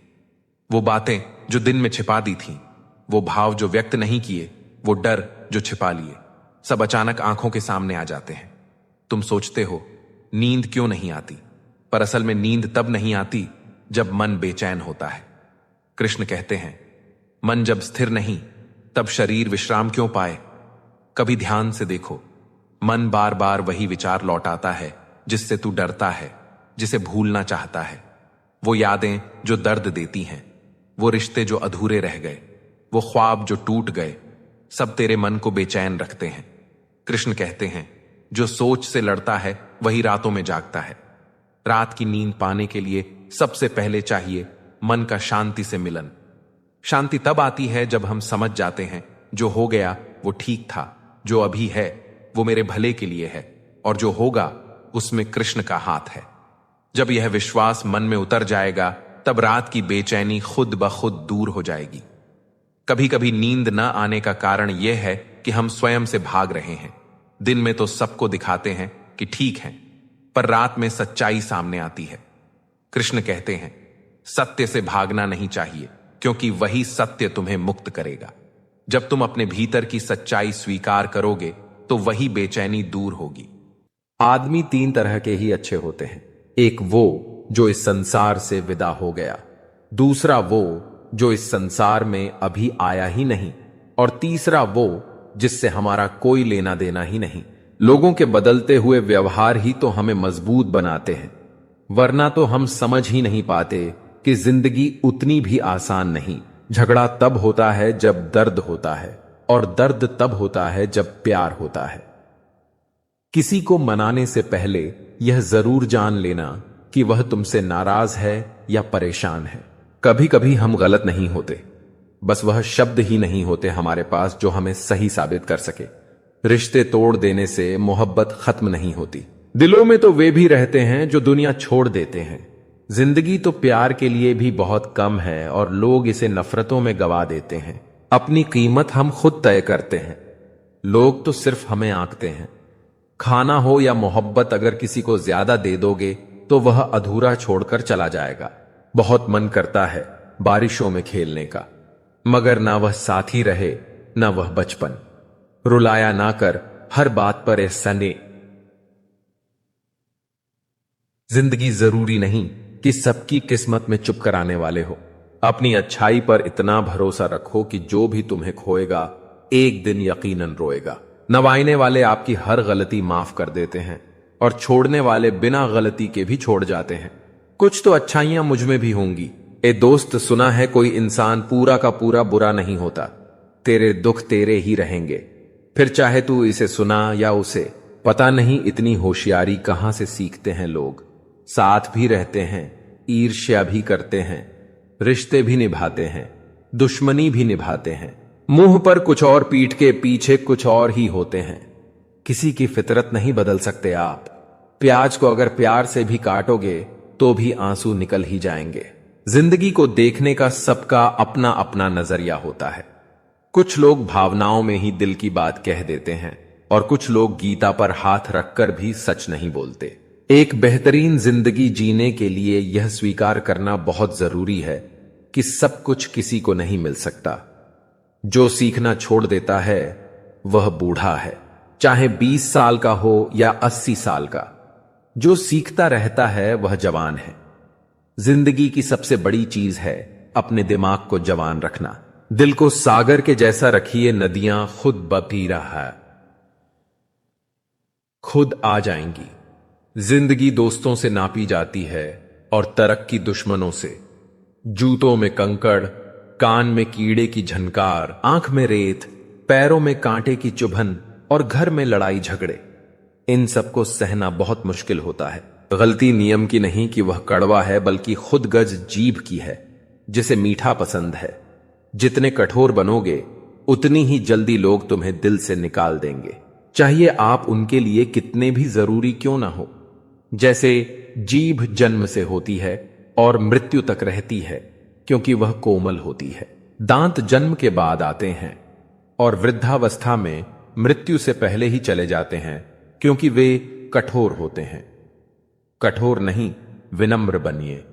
वो बातें जो दिन में छिपा दी थीं, वो भाव जो व्यक्त नहीं किए, वो डर जो छिपा लिए, सब अचानक आंखों के सामने आ जाते हैं। तुम सोचते हो नींद क्यों नहीं आती, पर असल में नींद तब नहीं आती जब मन बेचैन होता है। कृष्ण कहते हैं, मन जब स्थिर नहीं तब शरीर विश्राम क्यों पाए। कभी ध्यान से देखो, मन बार बार वही विचार लौटाता है जिससे तू डरता है, जिसे भूलना चाहता है। वो यादें जो दर्द देती हैं, वो रिश्ते जो अधूरे रह गए, वो ख्वाब जो टूट गए, सब तेरे मन को बेचैन रखते हैं। कृष्ण कहते हैं, जो सोच से लड़ता है वही रातों में जागता है। रात की नींद पाने के लिए सबसे पहले चाहिए मन का शांति से मिलन। शांति तब आती है जब हम समझ जाते हैं जो हो गया वो ठीक था, जो अभी है वो मेरे भले के लिए है, और जो होगा उसमें कृष्ण का हाथ है। जब यह विश्वास मन में उतर जाएगा तब रात की बेचैनी खुद ब खुद दूर हो जाएगी। कभी कभी नींद न आने का कारण यह है कि हम स्वयं से भाग रहे हैं। दिन में तो सबको दिखाते हैं कि ठीक हैं, पर रात में सच्चाई सामने आती है। कृष्ण कहते हैं, सत्य से भागना नहीं चाहिए, क्योंकि वही सत्य तुम्हें मुक्त करेगा। जब तुम अपने भीतर की सच्चाई स्वीकार करोगे तो वही बेचैनी दूर होगी। आदमी तीन तरह के ही अच्छे होते हैं। एक वो जो इस संसार से विदा हो गया, दूसरा वो जो इस संसार में अभी आया ही नहीं, और तीसरा वो जिससे हमारा कोई लेना देना ही नहीं। लोगों के बदलते हुए व्यवहार ही तो हमें मजबूत बनाते हैं, वरना तो हम समझ ही नहीं पाते कि जिंदगी उतनी भी आसान नहीं। झगड़ा तब होता है जब दर्द होता है, और दर्द तब होता है जब प्यार होता है। किसी को मनाने से पहले यह जरूर जान लेना कि वह तुमसे नाराज है या परेशान है। कभी कभी हम गलत नहीं होते, बस वह शब्द ही नहीं होते हमारे पास जो हमें सही साबित कर सके। रिश्ते तोड़ देने से मोहब्बत खत्म नहीं होती, दिलों में तो वे भी रहते हैं जो दुनिया छोड़ देते हैं। जिंदगी तो प्यार के लिए भी बहुत कम है और लोग इसे नफरतों में गवा देते हैं। अपनी कीमत हम खुद तय करते हैं, लोग तो सिर्फ हमें आंकते हैं। खाना हो या मोहब्बत, अगर किसी को ज्यादा दे दोगे तो वह अधूरा छोड़कर चला जाएगा। बहुत मन करता है बारिशों में खेलने का, मगर ना वह साथी रहे ना वह बचपन। रुलाया ना कर हर बात पर एहसाने। जिंदगी जरूरी नहीं कि सबकी किस्मत में चुप कराने वाले हो। अपनी अच्छाई पर इतना भरोसा रखो कि जो भी तुम्हें खोएगा एक दिन यकीनन रोएगा। नवाइने वाले आपकी हर गलती माफ कर देते हैं और छोड़ने वाले बिना गलती के भी छोड़ जाते हैं। कुछ तो अच्छाइयां मुझ में भी होंगी। ए दोस्त, सुना है कोई इंसान पूरा का पूरा बुरा नहीं होता। तेरे दुख तेरे ही रहेंगे, फिर चाहे तू इसे सुना या उसे। पता नहीं इतनी होशियारी कहां से सीखते हैं लोग। साथ भी रहते हैं, ईर्ष्या भी करते हैं, रिश्ते भी निभाते हैं, दुश्मनी भी निभाते हैं। मुंह पर कुछ और, पीठ के पीछे कुछ और ही होते हैं। किसी की फितरत नहीं बदल सकते आप। प्याज को अगर प्यार से भी काटोगे तो भी आंसू निकल ही जाएंगे। जिंदगी को देखने का सबका अपना अपना नजरिया होता है। कुछ लोग भावनाओं में ही दिल की बात कह देते हैं और कुछ लोग गीता पर हाथ रखकर भी सच नहीं बोलते। एक बेहतरीन जिंदगी जीने के लिए यह स्वीकार करना बहुत जरूरी है कि सब कुछ किसी को नहीं मिल सकता। जो सीखना छोड़ देता है वह बूढ़ा है, चाहे 20 साल का हो या 80 साल का। जो सीखता रहता है वह जवान है। जिंदगी की सबसे बड़ी चीज है अपने दिमाग को जवान रखना। दिल को सागर के जैसा रखिए, नदियां खुद बही रहा है, खुद आ जाएंगी। जिंदगी दोस्तों से नापी जाती है और तरक्की दुश्मनों से। जूतों में कंकड़, कान में कीड़े की झनकार, आंख में रेत, पैरों में कांटे की चुभन और घर में लड़ाई झगड़े, इन सबको सहना बहुत मुश्किल होता है। गलती नियम की नहीं कि वह कड़वा है, बल्कि खुद गज जीभ की है जिसे मीठा पसंद है। जितने कठोर बनोगे उतनी ही जल्दी लोग तुम्हें दिल से निकाल देंगे, चाहिए आप उनके लिए कितने भी जरूरी क्यों ना हो। जैसे जीभ जन्म से होती है और मृत्यु तक रहती है क्योंकि वह कोमल होती है। दांत जन्म के बाद आते हैं और वृद्धावस्था में मृत्यु से पहले ही चले जाते हैं क्योंकि वे कठोर होते हैं। कठोर नहीं, विनम्र बनिए।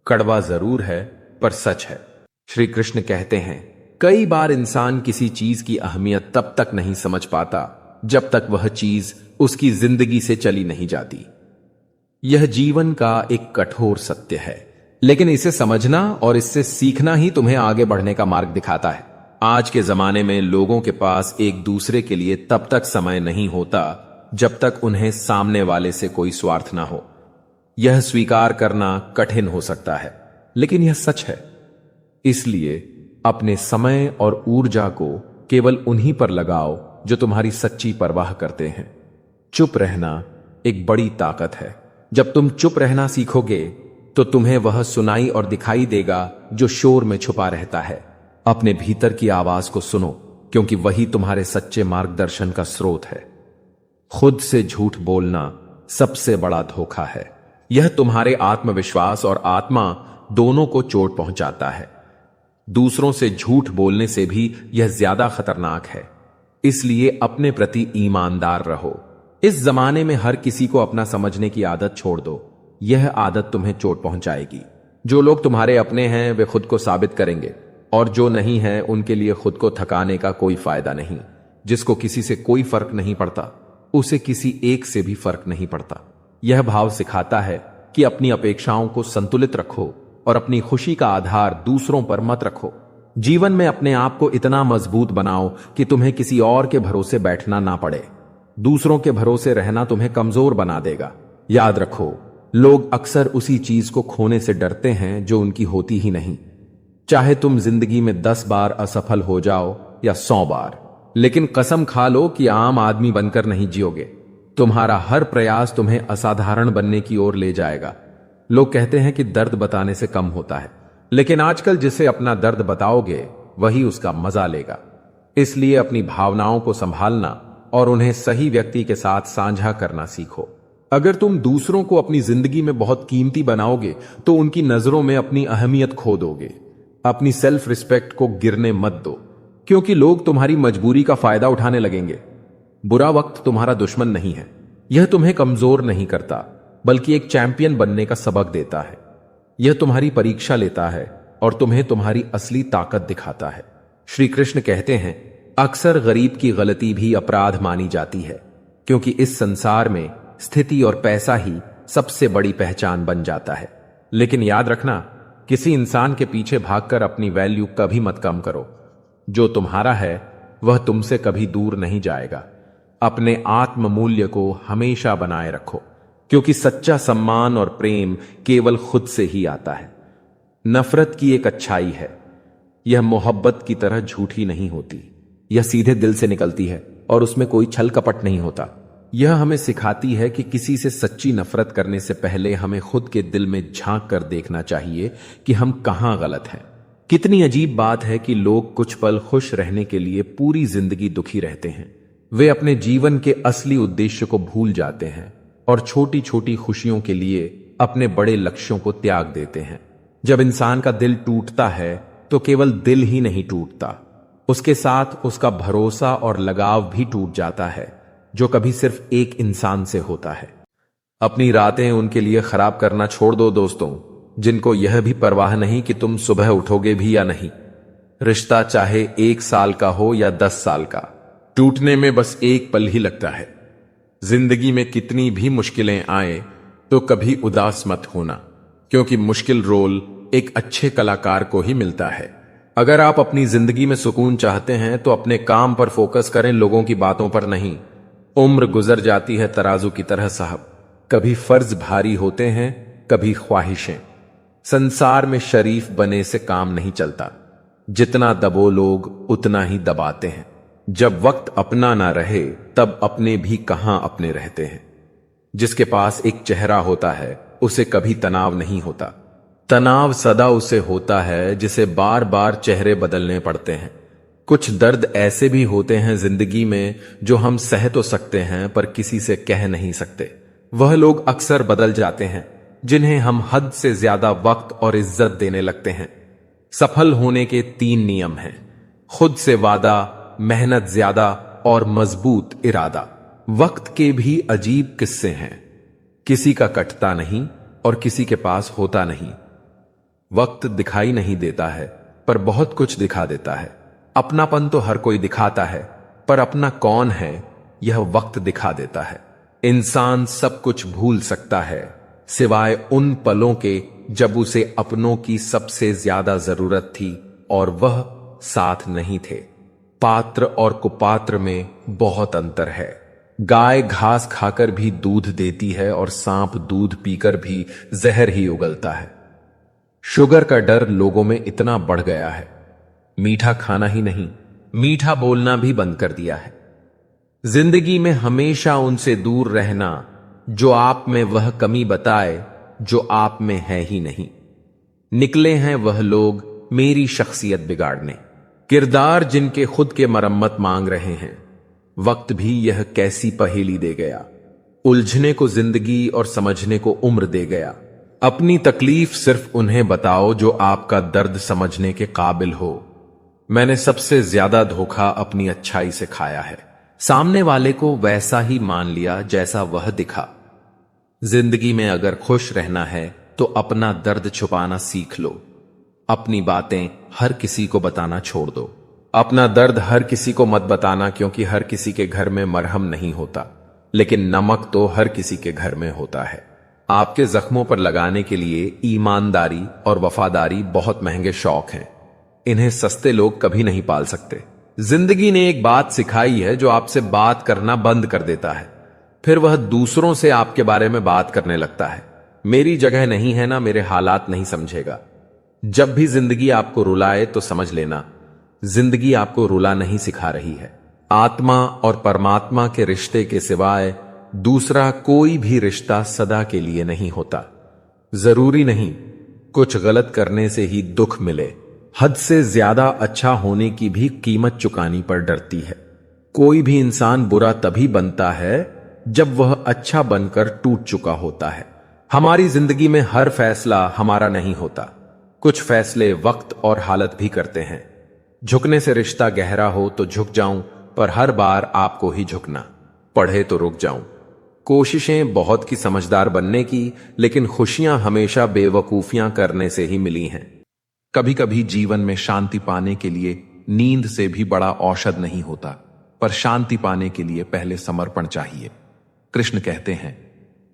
कड़वा जरूर है पर सच है। श्री कृष्ण कहते हैं, कई बार इंसान किसी चीज की अहमियत तब तक नहीं समझ पाता जब तक वह चीज उसकी जिंदगी से चली नहीं जाती। यह जीवन का एक कठोर सत्य है, लेकिन इसे समझना और इससे सीखना ही तुम्हें आगे बढ़ने का मार्ग दिखाता है। आज के जमाने में लोगों के पास एक दूसरे के लिए तब तक समय नहीं होता जब तक उन्हें सामने वाले से कोई स्वार्थ ना हो। यह स्वीकार करना कठिन हो सकता है, लेकिन यह सच है। इसलिए अपने समय और ऊर्जा को केवल उन्हीं पर लगाओ जो तुम्हारी सच्ची परवाह करते हैं। चुप रहना एक बड़ी ताकत है। जब तुम चुप रहना सीखोगे तो तुम्हें वह सुनाई और दिखाई देगा जो शोर में छुपा रहता है। अपने भीतर की आवाज को सुनो, क्योंकि वही तुम्हारे सच्चे मार्गदर्शन का स्रोत है। खुद से झूठ बोलना सबसे बड़ा धोखा है। यह तुम्हारे आत्मविश्वास और आत्मा दोनों को चोट पहुंचाता है। दूसरों से झूठ बोलने से भी यह ज्यादा खतरनाक है। इसलिए अपने प्रति ईमानदार रहो। इस जमाने में हर किसी को अपना समझने की आदत छोड़ दो। यह आदत तुम्हें चोट पहुंचाएगी। जो लोग तुम्हारे अपने हैं वे खुद को साबित करेंगे, और जो नहीं है उनके लिए खुद को थकाने का कोई फायदा नहीं। जिसको किसी से कोई फर्क नहीं पड़ता उसे किसी एक से भी फर्क नहीं पड़ता। यह भाव सिखाता है कि अपनी अपेक्षाओं को संतुलित रखो और अपनी खुशी का आधार दूसरों पर मत रखो। जीवन में अपने आप को इतना मजबूत बनाओ कि तुम्हें किसी और के भरोसे बैठना ना पड़े। दूसरों के भरोसे रहना तुम्हें कमजोर बना देगा। याद रखो, लोग अक्सर उसी चीज को खोने से डरते हैं जो उनकी होती ही नहीं। चाहे तुम जिंदगी में 10 बार असफल हो जाओ या 100 बार, लेकिन कसम खा लो कि आम आदमी बनकर नहीं जियोगे। तुम्हारा हर प्रयास तुम्हें असाधारण बनने की ओर ले जाएगा। लोग कहते हैं कि दर्द बताने से कम होता है, लेकिन आजकल जिसे अपना दर्द बताओगे वही उसका मजा लेगा। इसलिए अपनी भावनाओं को संभालना और उन्हें सही व्यक्ति के साथ साझा करना सीखो। अगर तुम दूसरों को अपनी जिंदगी में बहुत कीमती बनाओगे तो उनकी नजरों में अपनी अहमियत खो दोगे। अपनी सेल्फ रिस्पेक्ट को गिरने मत दो, क्योंकि लोग तुम्हारी मजबूरी का फायदा उठाने लगेंगे। बुरा वक्त तुम्हारा दुश्मन नहीं है। यह तुम्हें कमजोर नहीं करता, बल्कि एक चैंपियन बनने का सबक देता है। यह तुम्हारी परीक्षा लेता है और तुम्हें तुम्हारी असली ताकत दिखाता है। श्री कृष्ण कहते हैं, अक्सर गरीब की गलती भी अपराध मानी जाती है, क्योंकि इस संसार में स्थिति और पैसा ही सबसे बड़ी पहचान बन जाता है। लेकिन याद रखना, किसी इंसान के पीछे भागकर अपनी वैल्यू कभी मत कम करो। जो तुम्हारा है वह तुमसे कभी दूर नहीं जाएगा। अपने आत्म मूल्य को हमेशा बनाए रखो, क्योंकि सच्चा सम्मान और प्रेम केवल खुद से ही आता है। नफरत की एक अच्छाई है, यह मोहब्बत की तरह झूठी नहीं होती। यह सीधे दिल से निकलती है और उसमें कोई छल कपट नहीं होता। यह हमें सिखाती है कि किसी से सच्ची नफरत करने से पहले हमें खुद के दिल में झांक कर देखना चाहिए कि हम कहां गलत हैं। कितनी अजीब बात है कि लोग कुछ पल खुश रहने के लिए पूरी जिंदगी दुखी रहते हैं। वे अपने जीवन के असली उद्देश्य को भूल जाते हैं और छोटी छोटी खुशियों के लिए अपने बड़े लक्ष्यों को त्याग देते हैं। जब इंसान का दिल टूटता है तो केवल दिल ही नहीं टूटता, उसके साथ उसका भरोसा और लगाव भी टूट जाता है, जो कभी सिर्फ एक इंसान से होता है। अपनी रातें उनके लिए खराब करना छोड़ दो दोस्तों, जिनको यह भी परवाह नहीं कि तुम सुबह उठोगे भी या नहीं। रिश्ता चाहे 1 साल का हो या 10 साल का, टूटने में बस एक पल ही लगता है। जिंदगी में कितनी भी मुश्किलें आए तो कभी उदास मत होना, क्योंकि मुश्किल रोल एक अच्छे कलाकार को ही मिलता है। अगर आप अपनी जिंदगी में सुकून चाहते हैं तो अपने काम पर फोकस करें, लोगों की बातों पर नहीं। उम्र गुजर जाती है तराजू की तरह साहब, कभी फर्ज भारी होते हैं, कभी ख्वाहिशें। संसार में शरीफ बने से काम नहीं चलता, जितना दबो लोग उतना ही दबाते हैं। जब वक्त अपना ना रहे तब अपने भी कहां अपने रहते हैं। जिसके पास एक चेहरा होता है उसे कभी तनाव नहीं होता। तनाव सदा उसे होता है जिसे बार बार चेहरे बदलने पड़ते हैं। कुछ दर्द ऐसे भी होते हैं जिंदगी में जो हम सह तो सकते हैं पर किसी से कह नहीं सकते। वह लोग अक्सर बदल जाते हैं जिन्हें हम हद से ज्यादा वक्त और इज्जत देने लगते हैं। सफल होने के 3 नियम हैं: खुद से वादा, मेहनत ज्यादा और मजबूत इरादा। वक्त के भी अजीब किस्से हैं, किसी का कटता नहीं और किसी के पास होता नहीं। वक्त दिखाई नहीं देता है पर बहुत कुछ दिखा देता है। अपनापन तो हर कोई दिखाता है, पर अपना कौन है यह वक्त दिखा देता है। इंसान सब कुछ भूल सकता है सिवाय उन पलों के जब उसे अपनों की सबसे ज्यादा जरूरत थी और वह साथ नहीं थे। पात्र और कुपात्र में बहुत अंतर है। गाय घास खाकर भी दूध देती है और सांप दूध पीकर भी जहर ही उगलता है। शुगर का डर लोगों में इतना बढ़ गया है, मीठा खाना ही नहीं, मीठा बोलना भी बंद कर दिया है। जिंदगी में हमेशा उनसे दूर रहना जो आप में वह कमी बताए जो आप में है ही नहीं। निकले हैं वह लोग मेरी शख्सियत बिगाड़ने, किरदार जिनके खुद के मरम्मत मांग रहे हैं। वक्त भी यह कैसी पहेली दे गया, उलझने को जिंदगी और समझने को उम्र दे गया। अपनी तकलीफ सिर्फ उन्हें बताओ जो आपका दर्द समझने के काबिल हो। मैंने सबसे ज्यादा धोखा अपनी अच्छाई से खाया है। सामने वाले को वैसा ही मान लिया जैसा वह दिखा। जिंदगी में अगर खुश रहना है तो अपना दर्द छुपाना सीख लो। अपनी बातें हर किसी को बताना छोड़ दो। अपना दर्द हर किसी को मत बताना, क्योंकि हर किसी के घर में मरहम नहीं होता, लेकिन नमक तो हर किसी के घर में होता है। आपके जख्मों पर लगाने के लिए ईमानदारी और वफादारी बहुत महंगे शौक हैं। इन्हें सस्ते लोग कभी नहीं पाल सकते। जिंदगी ने एक बात सिखाई है जो आपसे बात करना बंद कर देता है, फिर वह दूसरों से आपके बारे में बात करने लगता है। मेरी जगह नहीं है ना, मेरे हालात नहीं समझेगा। जब भी जिंदगी आपको रुलाए तो समझ लेना, जिंदगी आपको रुला नहीं सिखा रही है। आत्मा और परमात्मा के रिश्ते के सिवाय दूसरा कोई भी रिश्ता सदा के लिए नहीं होता। जरूरी नहीं कुछ गलत करने से ही दुख मिले, हद से ज्यादा अच्छा होने की भी कीमत चुकानी पड़ डरती है। कोई भी इंसान बुरा तभी बनता है जब वह अच्छा बनकर टूट चुका होता है। हमारी जिंदगी में हर फैसला हमारा नहीं होता, कुछ फैसले वक्त और हालत भी करते हैं। झुकने से रिश्ता गहरा हो तो झुक जाऊं, पर हर बार आपको ही झुकना पढ़े तो रुक जाऊं। कोशिशें बहुत की समझदार बनने की, लेकिन खुशियां हमेशा बेवकूफियां करने से ही मिली हैं। कभी कभी जीवन में शांति पाने के लिए नींद से भी बड़ा औषध नहीं होता, पर शांति पाने के लिए पहले समर्पण चाहिए। कृष्ण कहते हैं,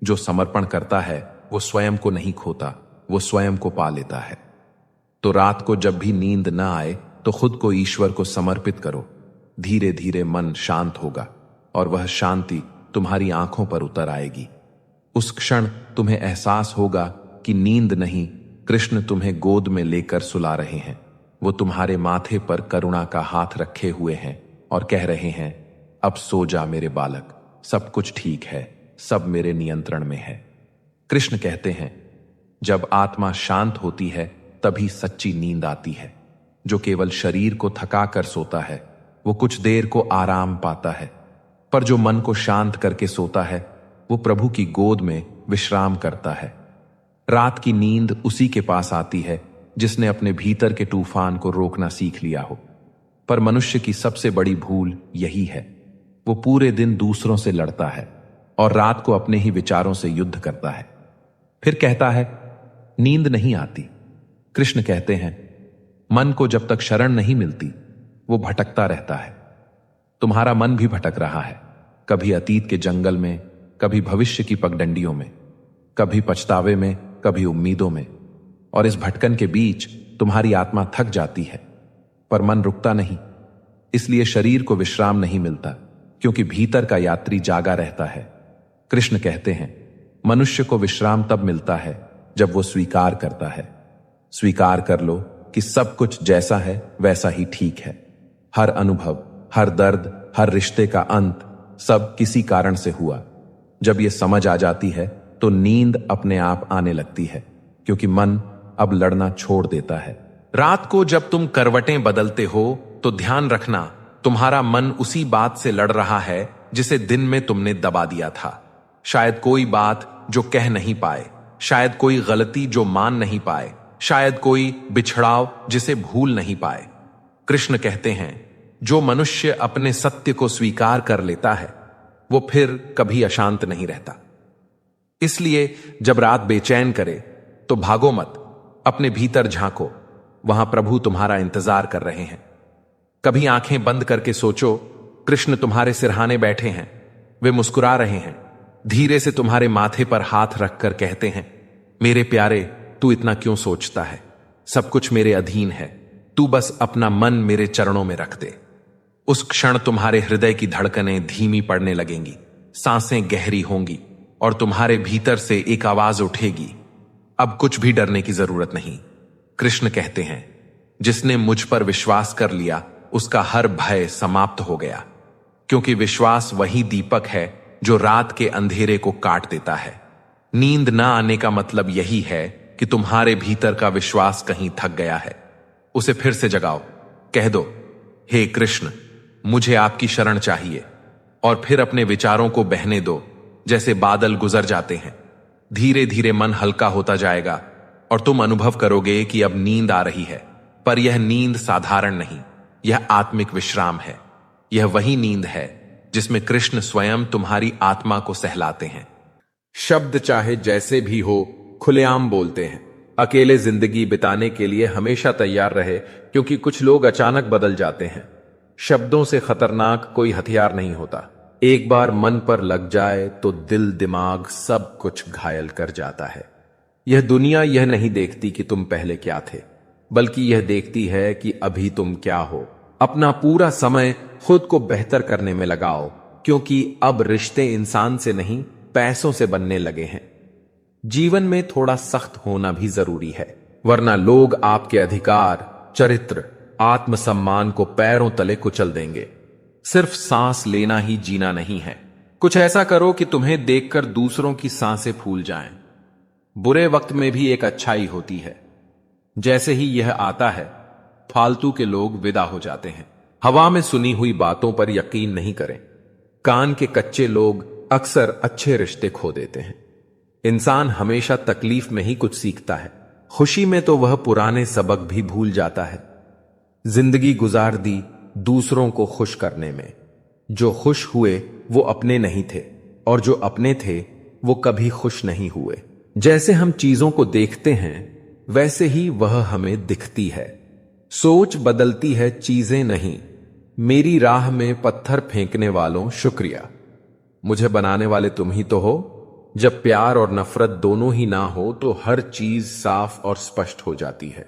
जो समर्पण करता है वो स्वयं को नहीं खोता, वो स्वयं को पा लेता है। तो रात को जब भी नींद न आए तो खुद को ईश्वर को समर्पित करो। धीरे धीरे मन शांत होगा और वह शांति तुम्हारी आंखों पर उतर आएगी। उस क्षण तुम्हें एहसास होगा कि नींद नहीं, कृष्ण तुम्हें गोद में लेकर सुला रहे हैं। वो तुम्हारे माथे पर करुणा का हाथ रखे हुए हैं और कह रहे हैं, अब सो जा मेरे बालक, सब कुछ ठीक है, सब मेरे नियंत्रण में है। कृष्ण कहते हैं, जब आत्मा शांत होती है तभी सच्ची नींद आती है। जो केवल शरीर को थका कर सोता है वो कुछ देर को आराम पाता है, पर जो मन को शांत करके सोता है वो प्रभु की गोद में विश्राम करता है। रात की नींद उसी के पास आती है जिसने अपने भीतर के तूफान को रोकना सीख लिया हो। पर मनुष्य की सबसे बड़ी भूल यही है, वो पूरे दिन दूसरों से लड़ता है और रात को अपने ही विचारों से युद्ध करता है। फिर कहता है नींद नहीं आती। कृष्ण कहते हैं, मन को जब तक शरण नहीं मिलती वो भटकता रहता है। तुम्हारा मन भी भटक रहा है, कभी अतीत के जंगल में, कभी भविष्य की पगडंडियों में, कभी पछतावे में, कभी उम्मीदों में। और इस भटकन के बीच तुम्हारी आत्मा थक जाती है, पर मन रुकता नहीं। इसलिए शरीर को विश्राम नहीं मिलता, क्योंकि भीतर का यात्री जागा रहता है। कृष्ण कहते हैं, मनुष्य को विश्राम तब मिलता है जब वो स्वीकार करता है। स्वीकार कर लो कि सब कुछ जैसा है वैसा ही ठीक है। हर अनुभव, हर दर्द, हर रिश्ते का अंत सब किसी कारण से हुआ। जब ये समझ आ जाती है तो नींद अपने आप आने लगती है, क्योंकि मन अब लड़ना छोड़ देता है। रात को जब तुम करवटें बदलते हो तो ध्यान रखना, तुम्हारा मन उसी बात से लड़ रहा है जिसे दिन में तुमने दबा दिया था। शायद कोई बात जो कह नहीं पाए, शायद कोई गलती जो मान नहीं पाए, शायद कोई बिछड़ाव जिसे भूल नहीं पाए। कृष्ण कहते हैं, जो मनुष्य अपने सत्य को स्वीकार कर लेता है वो फिर कभी अशांत नहीं रहता। इसलिए जब रात बेचैन करे तो भागो मत, अपने भीतर झांको, वहां प्रभु तुम्हारा इंतजार कर रहे हैं। कभी आंखें बंद करके सोचो, कृष्ण तुम्हारे सिरहाने बैठे हैं, वे मुस्कुरा रहे हैं, धीरे से तुम्हारे माथे पर हाथ रखकर कहते हैं, मेरे प्यारे, तू इतना क्यों सोचता है, सब कुछ मेरे अधीन है, तू बस अपना मन मेरे चरणों में रख दे। उस क्षण तुम्हारे हृदय की धड़कनें धीमी पड़ने लगेंगी, सांसें गहरी होंगी और तुम्हारे भीतर से एक आवाज उठेगी, अब कुछ भी डरने की जरूरत नहीं। कृष्ण कहते हैं, जिसने मुझ पर विश्वास कर लिया उसका हर भय समाप्त हो गया, क्योंकि विश्वास वही दीपक है जो रात के अंधेरे को काट देता है। नींद ना आने का मतलब यही है कि तुम्हारे भीतर का विश्वास कहीं थक गया है। उसे फिर से जगाओ, कह दो, हे कृष्ण, मुझे आपकी शरण चाहिए, और फिर अपने विचारों को बहने दो जैसे बादल गुजर जाते हैं। धीरे धीरे मन हल्का होता जाएगा और तुम अनुभव करोगे कि अब नींद आ रही है, पर यह नींद साधारण नहीं, यह आत्मिक विश्राम है। यह वही नींद है जिसमें कृष्ण स्वयं तुम्हारी आत्मा को सहलाते हैं। शब्द चाहे जैसे भी हो खुलेआम बोलते हैं। अकेले जिंदगी बिताने के लिए हमेशा तैयार रहे, क्योंकि कुछ लोग अचानक बदल जाते हैं। शब्दों से खतरनाक कोई हथियार नहीं होता। एक बार मन पर लग जाए तो दिल, दिमाग सब कुछ घायल कर जाता है। यह दुनिया यह नहीं देखती कि तुम पहले क्या थे, बल्कि यह देखती है कि अभी तुम क्या हो। अपना पूरा समय खुद को बेहतर करने में लगाओ, क्योंकि अब रिश्ते इंसान से नहीं पैसों से बनने लगे हैं। जीवन में थोड़ा सख्त होना भी जरूरी है, वरना लोग आपके अधिकार, चरित्र, आत्मसम्मान को पैरों तले कुचल देंगे। सिर्फ सांस लेना ही जीना नहीं है। कुछ ऐसा करो कि तुम्हें देखकर दूसरों की सांसें फूल जाएं। बुरे वक्त में भी एक अच्छाई होती है। जैसे ही यह आता है, फालतू के लोग विदा हो जाते हैं। हवा में सुनी हुई बातों पर यकीन नहीं करें। कान के कच्चे लोग अक्सर अच्छे रिश्ते खो देते हैं। इंसान हमेशा तकलीफ में ही कुछ सीखता है, खुशी में तो वह पुराने सबक भी भूल जाता है। जिंदगी गुजार दी दूसरों को खुश करने में। जो खुश हुए वो अपने नहीं थे, और जो अपने थे वो कभी खुश नहीं हुए। जैसे हम चीजों को देखते हैं, वैसे ही वह हमें दिखती है। सोच बदलती है, चीजें नहीं। मेरी राह में पत्थर फेंकने वालों शुक्रिया, मुझे बनाने वाले तुम ही तो हो। जब प्यार और नफरत दोनों ही ना हो तो हर चीज साफ और स्पष्ट हो जाती है।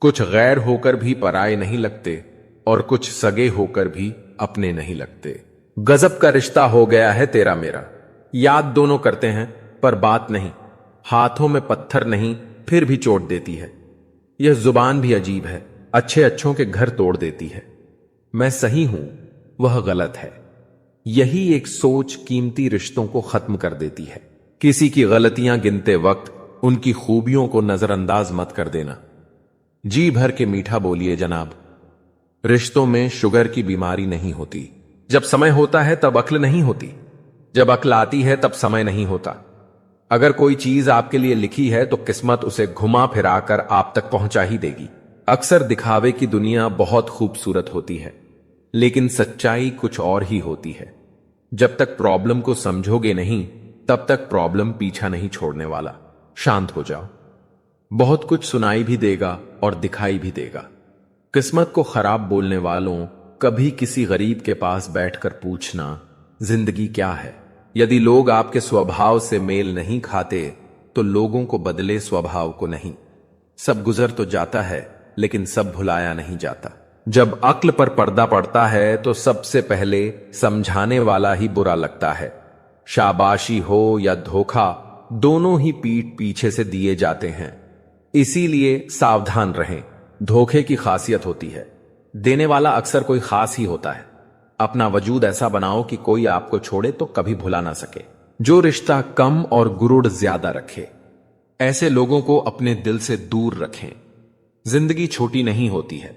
कुछ गैर होकर भी पराये नहीं लगते, और कुछ सगे होकर भी अपने नहीं लगते। गजब का रिश्ता हो गया है तेरा मेरा। याद दोनों करते हैं पर बात नहीं। हाथों में पत्थर नहीं, फिर भी चोट देती है। यह जुबान भी अजीब है, अच्छे अच्छों के घर तोड़ देती है। मैं सही हूं, वह गलत है। यही एक सोच कीमती रिश्तों को खत्म कर देती है। किसी की गलतियां गिनते वक्त उनकी खूबियों को नजरअंदाज मत कर देना। जी भर के मीठा बोलिए जनाब। रिश्तों में शुगर की बीमारी नहीं होती। जब समय होता है तब अक्ल नहीं होती, जब अक्ल आती है तब समय नहीं होता। अगर कोई चीज आपके लिए लिखी है तो किस्मत उसे घुमा फिराकर आप तक पहुंचा ही देगी। अक्सर दिखावे की दुनिया बहुत खूबसूरत होती है, लेकिन सच्चाई कुछ और ही होती है। जब तक प्रॉब्लम को समझोगे नहीं, तब तक प्रॉब्लम पीछा नहीं छोड़ने वाला। शांत हो जाओ, बहुत कुछ सुनाई भी देगा और दिखाई भी देगा। किस्मत को खराब बोलने वालों, कभी किसी गरीब के पास बैठकर पूछना जिंदगी क्या है। यदि लोग आपके स्वभाव से मेल नहीं खाते तो लोगों को बदले स्वभाव को नहीं। सब गुजर तो जाता है, लेकिन सब भुलाया नहीं जाता। जब अक्ल पर पर्दा पड़ता है तो सबसे पहले समझाने वाला ही बुरा लगता है। शाबाशी हो या धोखा, दोनों ही पीठ पीछे से दिए जाते हैं। इसीलिए सावधान रहें। धोखे की खासियत होती है, देने वाला अक्सर कोई खास ही होता है। अपना वजूद ऐसा बनाओ कि कोई आपको छोड़े तो कभी भुला ना सके। जो रिश्ता कम और गुरूर ज्यादा रखे, ऐसे लोगों को अपने दिल से दूर रखें। जिंदगी छोटी नहीं होती है,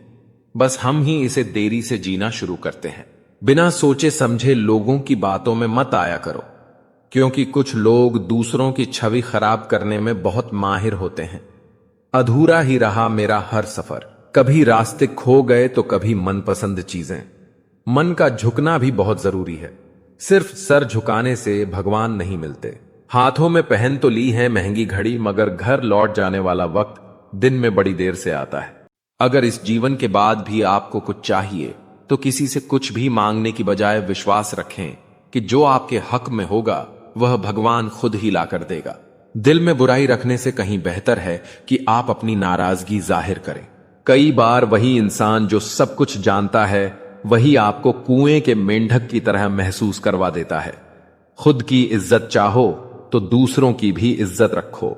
बस हम ही इसे देरी से जीना शुरू करते हैं। बिना सोचे समझे लोगों की बातों में मत आया करो, क्योंकि कुछ लोग दूसरों की छवि खराब करने में बहुत माहिर होते हैं। अधूरा ही रहा मेरा हर सफर, कभी रास्ते खो गए तो कभी मनपसंद चीजें। मन का झुकना भी बहुत जरूरी है। सिर्फ सर झुकाने से भगवान नहीं मिलते। हाथों में पहन तो ली है महंगी घड़ी, मगर घर लौट जाने वाला वक्त दिन में बड़ी देर से आता है। अगर इस जीवन के बाद भी आपको कुछ चाहिए तो किसी से कुछ भी मांगने की बजाय विश्वास रखें कि जो आपके हक में होगा वह भगवान खुद ही ला कर देगा। दिल में बुराई रखने से कहीं बेहतर है कि आप अपनी नाराजगी जाहिर करें। कई बार वही इंसान जो सब कुछ जानता है, वही आपको कुएं के मेंढक की तरह महसूस करवा देता है। खुद की इज्जत चाहो तो दूसरों की भी इज्जत रखो।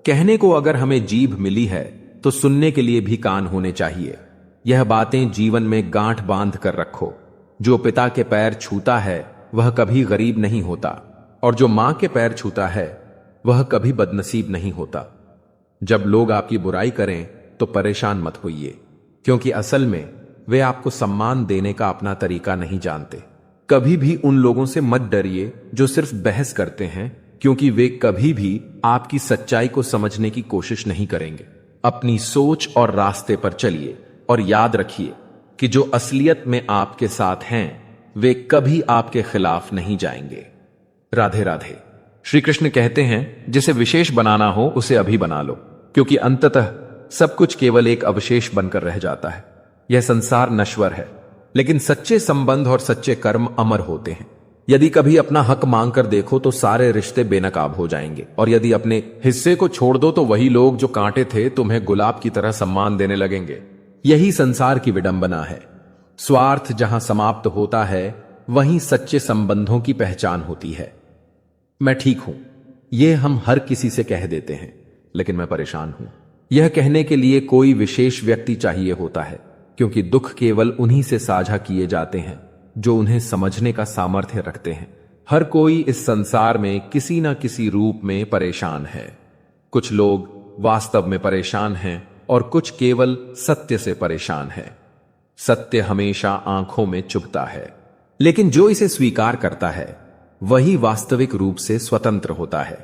कहने को अगर हमें जीभ मिली है तो सुनने के लिए भी कान होने चाहिए। यह बातें जीवन में गांठ बांध कर रखो। जो पिता के पैर छूता है वह कभी गरीब नहीं होता, और जो मां के पैर छूता है वह कभी बदनसीब नहीं होता। जब लोग आपकी बुराई करें तो परेशान मत होइए, क्योंकि असल में वे आपको सम्मान देने का अपना तरीका नहीं जानते। कभी भी उन लोगों से मत डरिए जो सिर्फ बहस करते हैं, क्योंकि वे कभी भी आपकी सच्चाई को समझने की कोशिश नहीं करेंगे। अपनी सोच और रास्ते पर चलिए, और याद रखिए कि जो असलियत में आपके साथ हैं वे कभी आपके खिलाफ नहीं जाएंगे। राधे राधे। श्री कृष्ण कहते हैं, जिसे विशेष बनाना हो उसे अभी बना लो, क्योंकि अंततः सब कुछ केवल एक अवशेष बनकर रह जाता है। यह संसार नश्वर है, लेकिन सच्चे संबंध और सच्चे कर्म अमर होते हैं। यदि कभी अपना हक मांग कर देखो तो सारे रिश्ते बेनकाब हो जाएंगे, और यदि अपने हिस्से को छोड़ दो तो वही लोग जो कांटे थे तुम्हें गुलाब की तरह सम्मान देने लगेंगे। यही संसार की विडंबना है। स्वार्थ जहां समाप्त होता है वहीं सच्चे संबंधों की पहचान होती है। मैं ठीक हूं, यह हम हर किसी से कह देते हैं, लेकिन मैं परेशान हूं। यह कहने के लिए कोई विशेष व्यक्ति चाहिए होता है, क्योंकि दुख केवल उन्हीं से साझा किए जाते हैं जो उन्हें समझने का सामर्थ्य रखते हैं। हर कोई इस संसार में किसी न किसी रूप में परेशान है। कुछ लोग वास्तव में परेशान हैं और कुछ केवल सत्य से परेशान है। सत्य हमेशा आंखों में चुभता है, लेकिन जो इसे स्वीकार करता है वही वास्तविक रूप से स्वतंत्र होता है।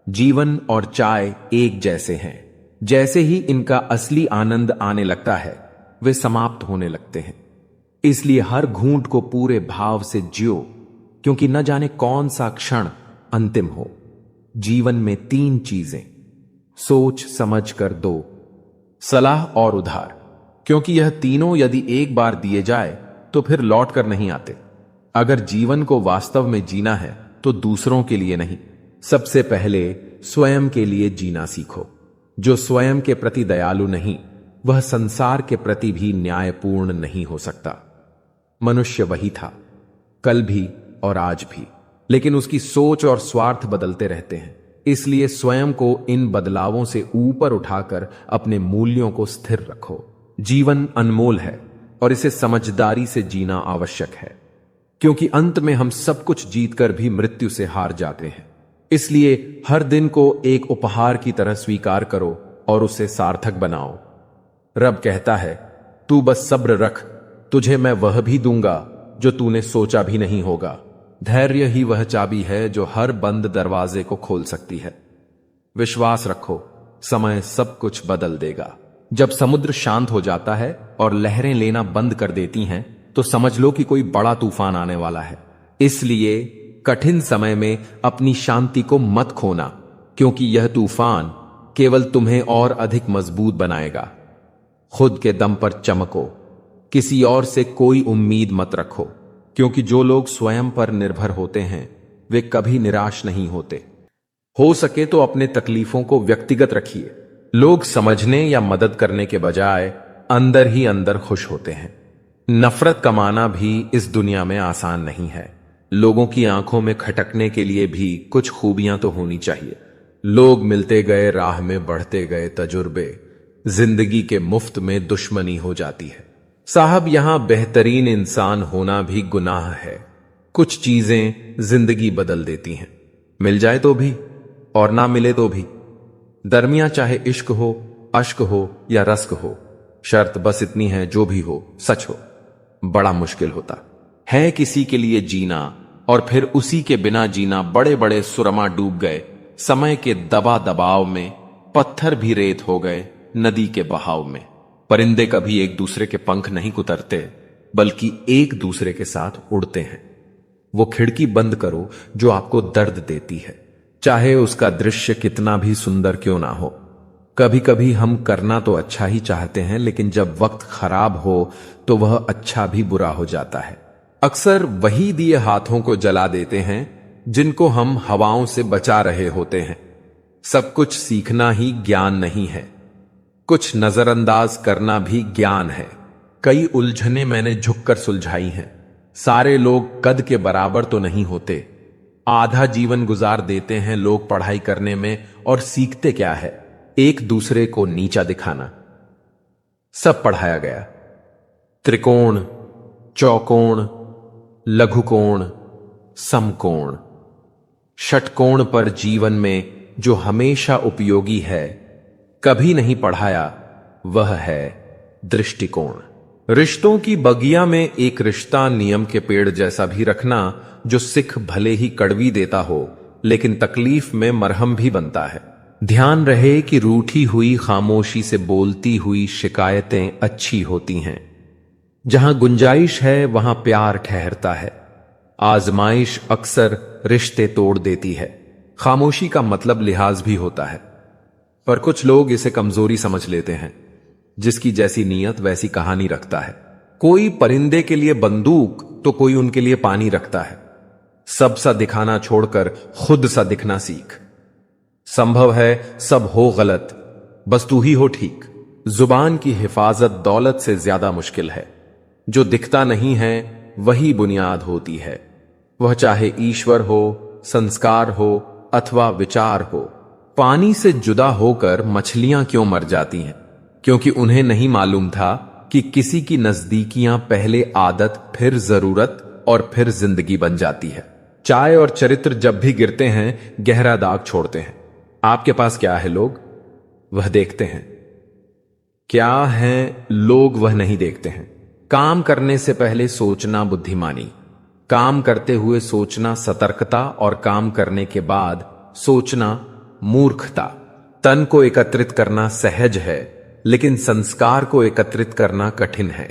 जीवन और चाय एक जैसे हैं। जैसे ही इनका असली आनंद आने लगता है वे समाप्त होने लगते हैं। इसलिए हर घूंट को पूरे भाव से जियो, क्योंकि न जाने कौन सा क्षण अंतिम हो। जीवन में 3 चीजें सोच समझ कर दो, सलाह और उधार, क्योंकि यह तीनों यदि एक बार दिए जाए तो फिर लौट कर नहीं आते। अगर जीवन को वास्तव में जीना है तो दूसरों के लिए नहीं, सबसे पहले स्वयं के लिए जीना सीखो। जो स्वयं के प्रति दयालु नहीं वह संसार के प्रति भी न्यायपूर्ण नहीं हो सकता। मनुष्य वही था, कल भी और आज भी, लेकिन उसकी सोच और स्वार्थ बदलते रहते हैं। इसलिए स्वयं को इन बदलावों से ऊपर उठाकर अपने मूल्यों को स्थिर रखो। जीवन अनमोल है और इसे समझदारी से जीना आवश्यक है, क्योंकि अंत में हम सब कुछ जीतकर भी मृत्यु से हार जाते हैं। इसलिए हर दिन को एक उपहार की तरह स्वीकार करो और उसे सार्थक बनाओ। रब कहता है, तू बस सब्र रख, तुझे मैं वह भी दूंगा जो तूने सोचा भी नहीं होगा। धैर्य ही वह चाबी है जो हर बंद दरवाजे को खोल सकती है। विश्वास रखो, समय सब कुछ बदल देगा। जब समुद्र शांत हो जाता है और लहरें लेना बंद कर देती हैं तो समझ लो कि कोई बड़ा तूफान आने वाला है। इसलिए कठिन समय में अपनी शांति को मत खोना, क्योंकि यह तूफान केवल तुम्हें और अधिक मजबूत बनाएगा। खुद के दम पर चमको, किसी और से कोई उम्मीद मत रखो, क्योंकि जो लोग स्वयं पर निर्भर होते हैं वे कभी निराश नहीं होते। हो सके तो अपने तकलीफों को व्यक्तिगत रखिए। लोग समझने या मदद करने के बजाय अंदर ही अंदर खुश होते हैं। नफरत कमाना भी इस दुनिया में आसान नहीं है। लोगों की आंखों में खटकने के लिए भी कुछ खूबियां तो होनी चाहिए। लोग मिलते गए, राह में बढ़ते गए तजुर्बे, जिंदगी के मुफ्त में दुश्मनी हो जाती है। साहब, यहां बेहतरीन इंसान होना भी गुनाह है। कुछ चीजें जिंदगी बदल देती हैं, मिल जाए तो भी और ना मिले तो भी। दरमिया चाहे इश्क हो, अश्क हो या रस्क हो, शर्त बस इतनी है, जो भी हो सच हो। बड़ा मुश्किल होता है किसी के लिए जीना और फिर उसी के बिना जीना। बड़े बड़े सुरमा डूब गए समय के दबा दबाव में, पत्थर भी रेत हो गए नदी के बहाव में। परिंदे कभी एक दूसरे के पंख नहीं कुतरते, बल्कि एक दूसरे के साथ उड़ते हैं। वो खिड़की बंद करो जो आपको दर्द देती है, चाहे उसका दृश्य कितना भी सुंदर क्यों ना हो। कभी कभी हम करना तो अच्छा ही चाहते हैं, लेकिन जब वक्त खराब हो तो वह अच्छा भी बुरा हो जाता है। अक्सर वही दिए हाथों को जला देते हैं जिनको हम हवाओं से बचा रहे होते हैं। सब कुछ सीखना ही ज्ञान नहीं है, कुछ नजरअंदाज करना भी ज्ञान है। कई उलझने मैंने झुककर सुलझाई हैं। सारे लोग कद के बराबर तो नहीं होते। आधा जीवन गुजार देते हैं लोग पढ़ाई करने में, और सीखते क्या है? एक दूसरे को नीचा दिखाना। सब पढ़ाया गया, त्रिकोण, चौकोण, लघुकोण, समकोण, षटकोण पर जीवन में जो हमेशा उपयोगी है कभी नहीं पढ़ाया, वह है दृष्टिकोण। रिश्तों की बगिया में एक रिश्ता नियम के पेड़ जैसा भी रखना, जो सिख भले ही कड़वी देता हो लेकिन तकलीफ में मरहम भी बनता है। ध्यान रहे कि रूठी हुई खामोशी से बोलती हुई शिकायतें अच्छी होती हैं। जहां गुंजाइश है वहां प्यार ठहरता है। आजमाइश अक्सर रिश्ते तोड़ देती है। खामोशी का मतलब लिहाज भी होता है, पर कुछ लोग इसे कमजोरी समझ लेते हैं। जिसकी जैसी नीयत वैसी कहानी रखता है। कोई परिंदे के लिए बंदूक तो कोई उनके लिए पानी रखता है। सब सा दिखाना छोड़कर खुद सा दिखना सीख। संभव है सब हो गलत, बस तू ही हो ठीक। जुबान की हिफाजत दौलत से ज्यादा मुश्किल है। जो दिखता नहीं है वही बुनियाद होती है। वह चाहे ईश्वर हो, संस्कार हो अथवा विचार हो। पानी से जुदा होकर मछलियां क्यों मर जाती हैं? क्योंकि उन्हें नहीं मालूम था कि किसी की नजदीकियां पहले आदत, फिर जरूरत और फिर जिंदगी बन जाती है। चाय और चरित्र जब भी गिरते हैं गहरा दाग छोड़ते हैं। आपके पास क्या है लोग? वह देखते हैं। क्या है लोग? वह नहीं देखते हैं। काम करने से पहले सोचना बुद्धिमानी, काम करते हुए सोचना सतर्कता और काम करने के बाद सोचना मूर्खता। तन को एकत्रित करना सहज है, लेकिन संस्कार को एकत्रित करना कठिन है।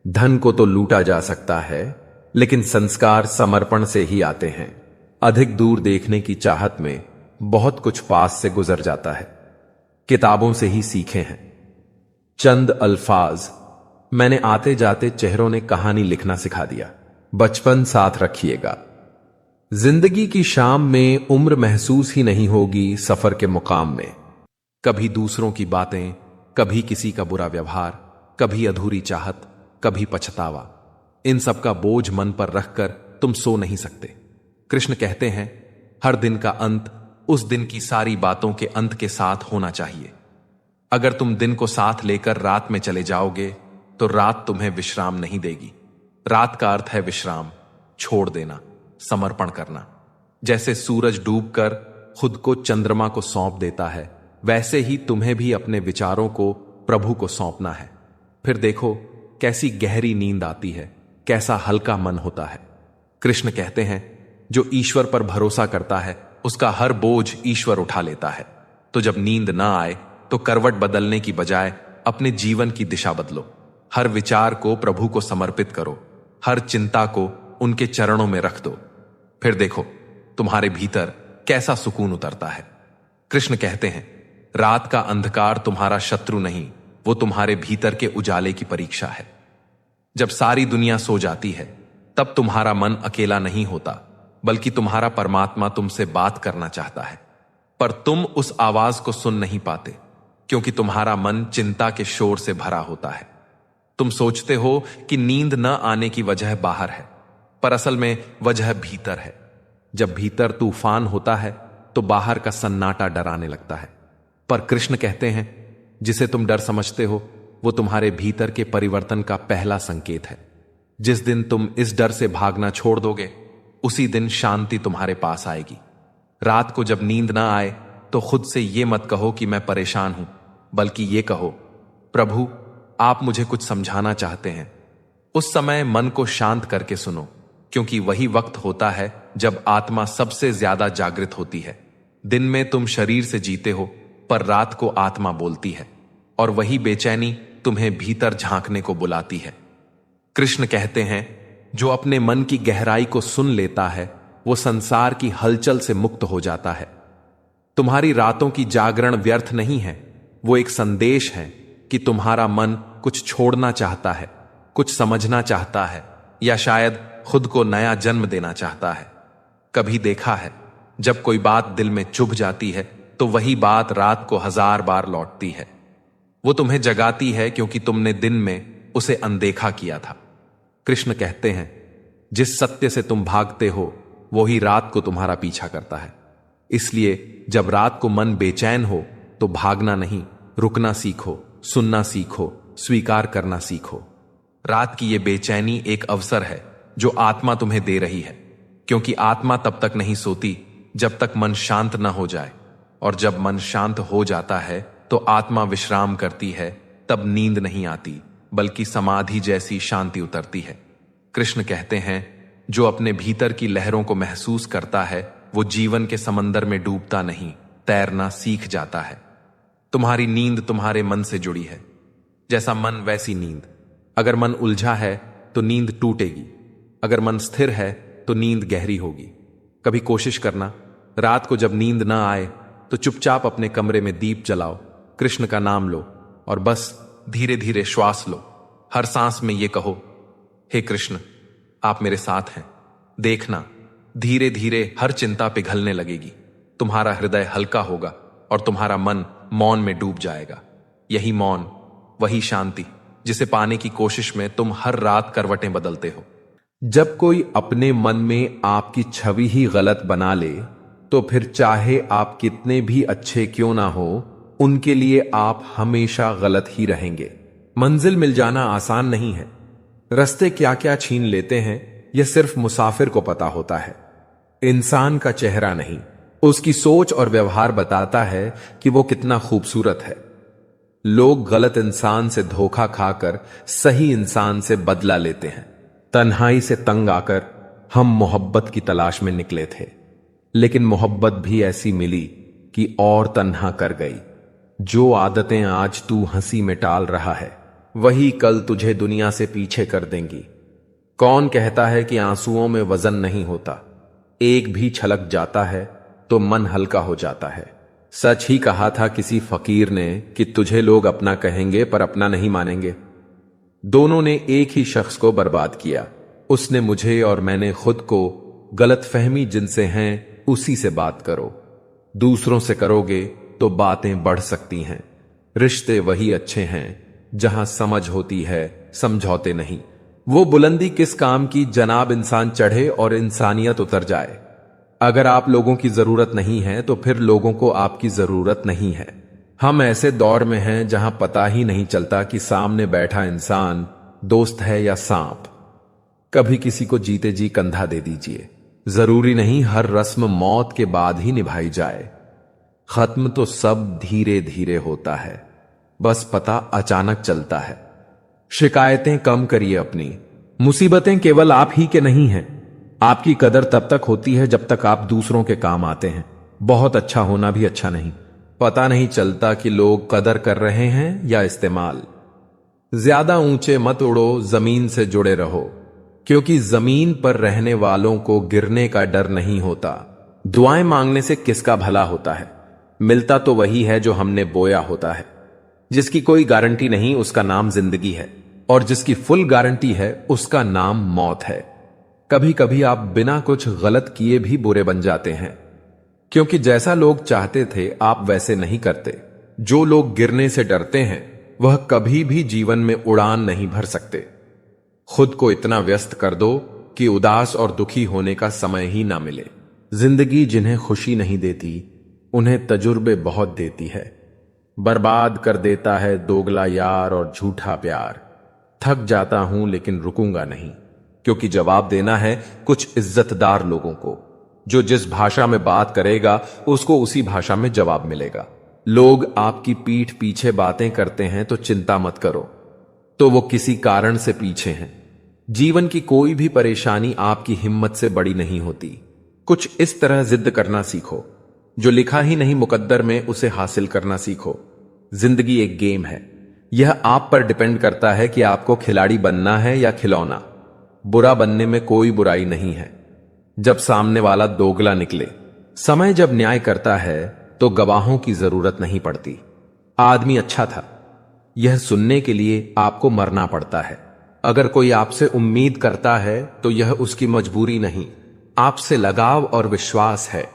धन को तो लूटा जा सकता है, लेकिन संस्कार समर्पण से ही आते हैं। अधिक दूर देखने की चाहत में बहुत कुछ पास से गुजर जाता है। किताबों से ही सीखे हैं। चंद अल्फाज मैंने आते जाते चेहरों ने कहानी लिखना सिखा दिया। बचपन साथ रखिएगा। जिंदगी की शाम में उम्र महसूस ही नहीं होगी सफर के मुकाम में। कभी दूसरों की बातें, कभी किसी का बुरा व्यवहार, कभी अधूरी चाहत, कभी पछतावा। इन सब का बोझ मन पर रखकर तुम सो नहीं सकते। कृष्ण कहते हैं, हर दिन का अंत उस दिन की सारी बातों के अंत के साथ होना चाहिए। अगर तुम दिन को साथ लेकर रात में चले जाओगे तो रात तुम्हें विश्राम नहीं देगी। रात का अर्थ है विश्राम, छोड़ देना, समर्पण करना। जैसे सूरज डूबकर खुद को चंद्रमा को सौंप देता है, वैसे ही तुम्हें भी अपने विचारों को प्रभु को सौंपना है। फिर देखो कैसी गहरी नींद आती है, कैसा हल्का मन होता है। कृष्ण कहते हैं, जो ईश्वर पर भरोसा करता है उसका हर बोझ ईश्वर उठा लेता है। तो जब नींद ना आए तो करवट बदलने की बजाय अपने जीवन की दिशा बदलो। हर विचार को प्रभु को समर्पित करो, हर चिंता को उनके चरणों में रख दो। फिर देखो तुम्हारे भीतर कैसा सुकून उतरता है। कृष्ण कहते हैं, रात का अंधकार तुम्हारा शत्रु नहीं, वो तुम्हारे भीतर के उजाले की परीक्षा है। जब सारी दुनिया सो जाती है तब तुम्हारा मन अकेला नहीं होता, बल्कि तुम्हारा परमात्मा तुमसे बात करना चाहता है। पर तुम उस आवाज को सुन नहीं पाते, क्योंकि तुम्हारा मन चिंता के शोर से भरा होता है। तुम सोचते हो कि नींद न आने की वजह बाहर है, पर असल में वजह भीतर है। जब भीतर तूफान होता है तो बाहर का सन्नाटा डराने लगता है। पर कृष्ण कहते हैं, जिसे तुम डर समझते हो वो तुम्हारे भीतर के परिवर्तन का पहला संकेत है। जिस दिन तुम इस डर से भागना छोड़ दोगे, उसी दिन शांति तुम्हारे पास आएगी। रात को जब नींद ना आए तो खुद से यह मत कहो कि मैं परेशान हूं, बल्कि यह कहो, प्रभु आप मुझे कुछ समझाना चाहते हैं। उस समय मन को शांत करके सुनो, क्योंकि वही वक्त होता है जब आत्मा सबसे ज्यादा जागृत होती है। दिन में तुम शरीर से जीते हो, पर रात को आत्मा बोलती है, और वही बेचैनी तुम्हें भीतर झांकने को बुलाती है। कृष्ण कहते हैं, जो अपने मन की गहराई को सुन लेता है वो संसार की हलचल से मुक्त हो जाता है। तुम्हारी रातों की जागरण व्यर्थ नहीं है, वो एक संदेश है कि तुम्हारा मन कुछ छोड़ना चाहता है, कुछ समझना चाहता है, या शायद खुद को नया जन्म देना चाहता है। कभी देखा है, जब कोई बात दिल में चुभ जाती है तो वही बात रात को 1000 बार लौटती है। वो तुम्हें जगाती है क्योंकि तुमने दिन में उसे अनदेखा किया था। कृष्ण कहते हैं, जिस सत्य से तुम भागते हो वो ही रात को तुम्हारा पीछा करता है। इसलिए जब रात को मन बेचैन हो तो भागना नहीं, रुकना सीखो, सुनना सीखो, स्वीकार करना सीखो। रात की ये बेचैनी एक अवसर है जो आत्मा तुम्हें दे रही है, क्योंकि आत्मा तब तक नहीं सोती जब तक मन शांत न हो जाए, और जब मन शांत हो जाता है तो आत्मा विश्राम करती है। तब नींद नहीं आती, बल्कि समाधि जैसी शांति उतरती है। कृष्ण कहते हैं, जो अपने भीतर की लहरों को महसूस करता है वो जीवन के समंदर में डूबता नहीं, तैरना सीख जाता है। तुम्हारी नींद तुम्हारे मन से जुड़ी है। जैसा मन वैसी नींद। अगर मन उलझा है तो नींद टूटेगी, अगर मन स्थिर है तो नींद गहरी होगी। कभी कोशिश करना, रात को जब नींद ना आए तो चुपचाप अपने कमरे में दीप जलाओ, कृष्ण का नाम लो और बस धीरे धीरे श्वास लो। हर सांस में ये कहो, हे कृष्ण आप मेरे साथ हैं, देखना धीरे धीरे हर चिंता पिघलने लगेगी, तुम्हारा हृदय हल्का होगा और तुम्हारा मन मौन में डूब जाएगा। यही मौन, वही शांति जिसे पाने की कोशिश में तुम हर रात करवटें बदलते हो। जब कोई अपने मन में आपकी छवि ही गलत बना ले, तो फिर चाहे आप कितने भी अच्छे क्यों ना हो, उनके लिए आप हमेशा गलत ही रहेंगे। मंजिल मिल जाना आसान नहीं है। रास्ते क्या क्या छीन लेते हैं, यह सिर्फ मुसाफिर को पता होता है। इंसान का चेहरा नहीं, उसकी सोच और व्यवहार बताता है कि वो कितना खूबसूरत है। लोग गलत इंसान से धोखा खाकर सही इंसान से बदला लेते हैं। तन्हाई से तंग आकर हम मोहब्बत की तलाश में निकले थे, लेकिन मोहब्बत भी ऐसी मिली कि और तन्हा कर गई। जो आदतें आज तू हंसी में टाल रहा है, वही कल तुझे दुनिया से पीछे कर देंगी। कौन कहता है कि आंसुओं में वजन नहीं होता? एक भी छलक जाता है तो मन हल्का हो जाता है। सच ही कहा था किसी फकीर ने कि तुझे लोग अपना कहेंगे पर अपना नहीं मानेंगे। दोनों ने एक ही शख्स को बर्बाद किया। उसने मुझे और मैंने खुद को। गलतफहमी जिनसे हैं उसी से बात करो। दूसरों से करोगे तो बातें बढ़ सकती हैं। रिश्ते वही अच्छे हैं जहां समझ होती है, समझौते नहीं। वो बुलंदी किस काम की जनाब इंसान चढ़े और इंसानियत उतर जाए। अगर आप लोगों की जरूरत नहीं है तो फिर लोगों को आपकी जरूरत नहीं है। हम ऐसे दौर में हैं जहां पता ही नहीं चलता कि सामने बैठा इंसान दोस्त है या सांप। कभी किसी को जीते जी कंधा दे दीजिए। जरूरी नहीं हर रस्म मौत के बाद ही निभाई जाए। खत्म तो सब धीरे धीरे होता है, बस पता अचानक चलता है। शिकायतें कम करिए अपनी। मुसीबतें केवल आप ही के नहीं हैं। आपकी कदर तब तक होती है जब तक आप दूसरों के काम आते हैं। बहुत अच्छा होना भी अच्छा नहीं। पता नहीं चलता कि लोग कदर कर रहे हैं या इस्तेमाल। ज्यादा ऊंचे मत उड़ो, जमीन से जुड़े रहो, क्योंकि जमीन पर रहने वालों को गिरने का डर नहीं होता। दुआएं मांगने से किसका भला होता है? मिलता तो वही है जो हमने बोया होता है। जिसकी कोई गारंटी नहीं उसका नाम जिंदगी है, और जिसकी फुल गारंटी है उसका नाम मौत है। कभी कभी आप बिना कुछ गलत किए भी बुरे बन जाते हैं, क्योंकि जैसा लोग चाहते थे आप वैसे नहीं करते। जो लोग गिरने से डरते हैं वह कभी भी जीवन में उड़ान नहीं भर सकते। खुद को इतना व्यस्त कर दो कि उदास और दुखी होने का समय ही ना मिले। जिंदगी जिन्हें खुशी नहीं देती उन्हें तजुर्बे बहुत देती है। बर्बाद कर देता है दोगला यार और झूठा प्यार। थक जाता हूं लेकिन रुकूंगा नहीं, क्योंकि जवाब देना है कुछ इज्जतदार लोगों को। जो जिस भाषा में बात करेगा उसको उसी भाषा में जवाब मिलेगा। लोग आपकी पीठ पीछे बातें करते हैं तो चिंता मत करो, तो वो किसी कारण से पीछे हैं। जीवन की कोई भी परेशानी आपकी हिम्मत से बड़ी नहीं होती। कुछ इस तरह जिद करना सीखो, जो लिखा ही नहीं मुकद्दर में उसे हासिल करना सीखो। जिंदगी एक गेम है, यह आप पर डिपेंड करता है कि आपको खिलाड़ी बनना है या खिलौना। बुरा बनने में कोई बुराई नहीं है जब सामने वाला दोगला निकले। समय जब न्याय करता है तो गवाहों की जरूरत नहीं पड़ती। आदमी अच्छा था, यह सुनने के लिए आपको मरना पड़ता है। अगर कोई आपसे उम्मीद करता है तो यह उसकी मजबूरी नहीं, आपसे लगाव और विश्वास है।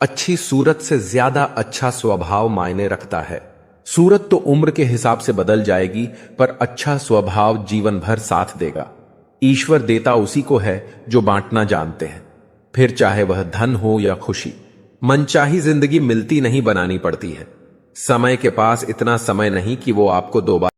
अच्छी सूरत से ज्यादा अच्छा स्वभाव मायने रखता है। सूरत तो उम्र के हिसाब से बदल जाएगी, पर अच्छा स्वभाव जीवन भर साथ देगा। ईश्वर देता उसी को है जो बांटना जानते हैं, फिर चाहे वह धन हो या खुशी। मनचाही जिंदगी मिलती नहीं, बनानी पड़ती है। समय के पास इतना समय नहीं कि वो आपको दोबारा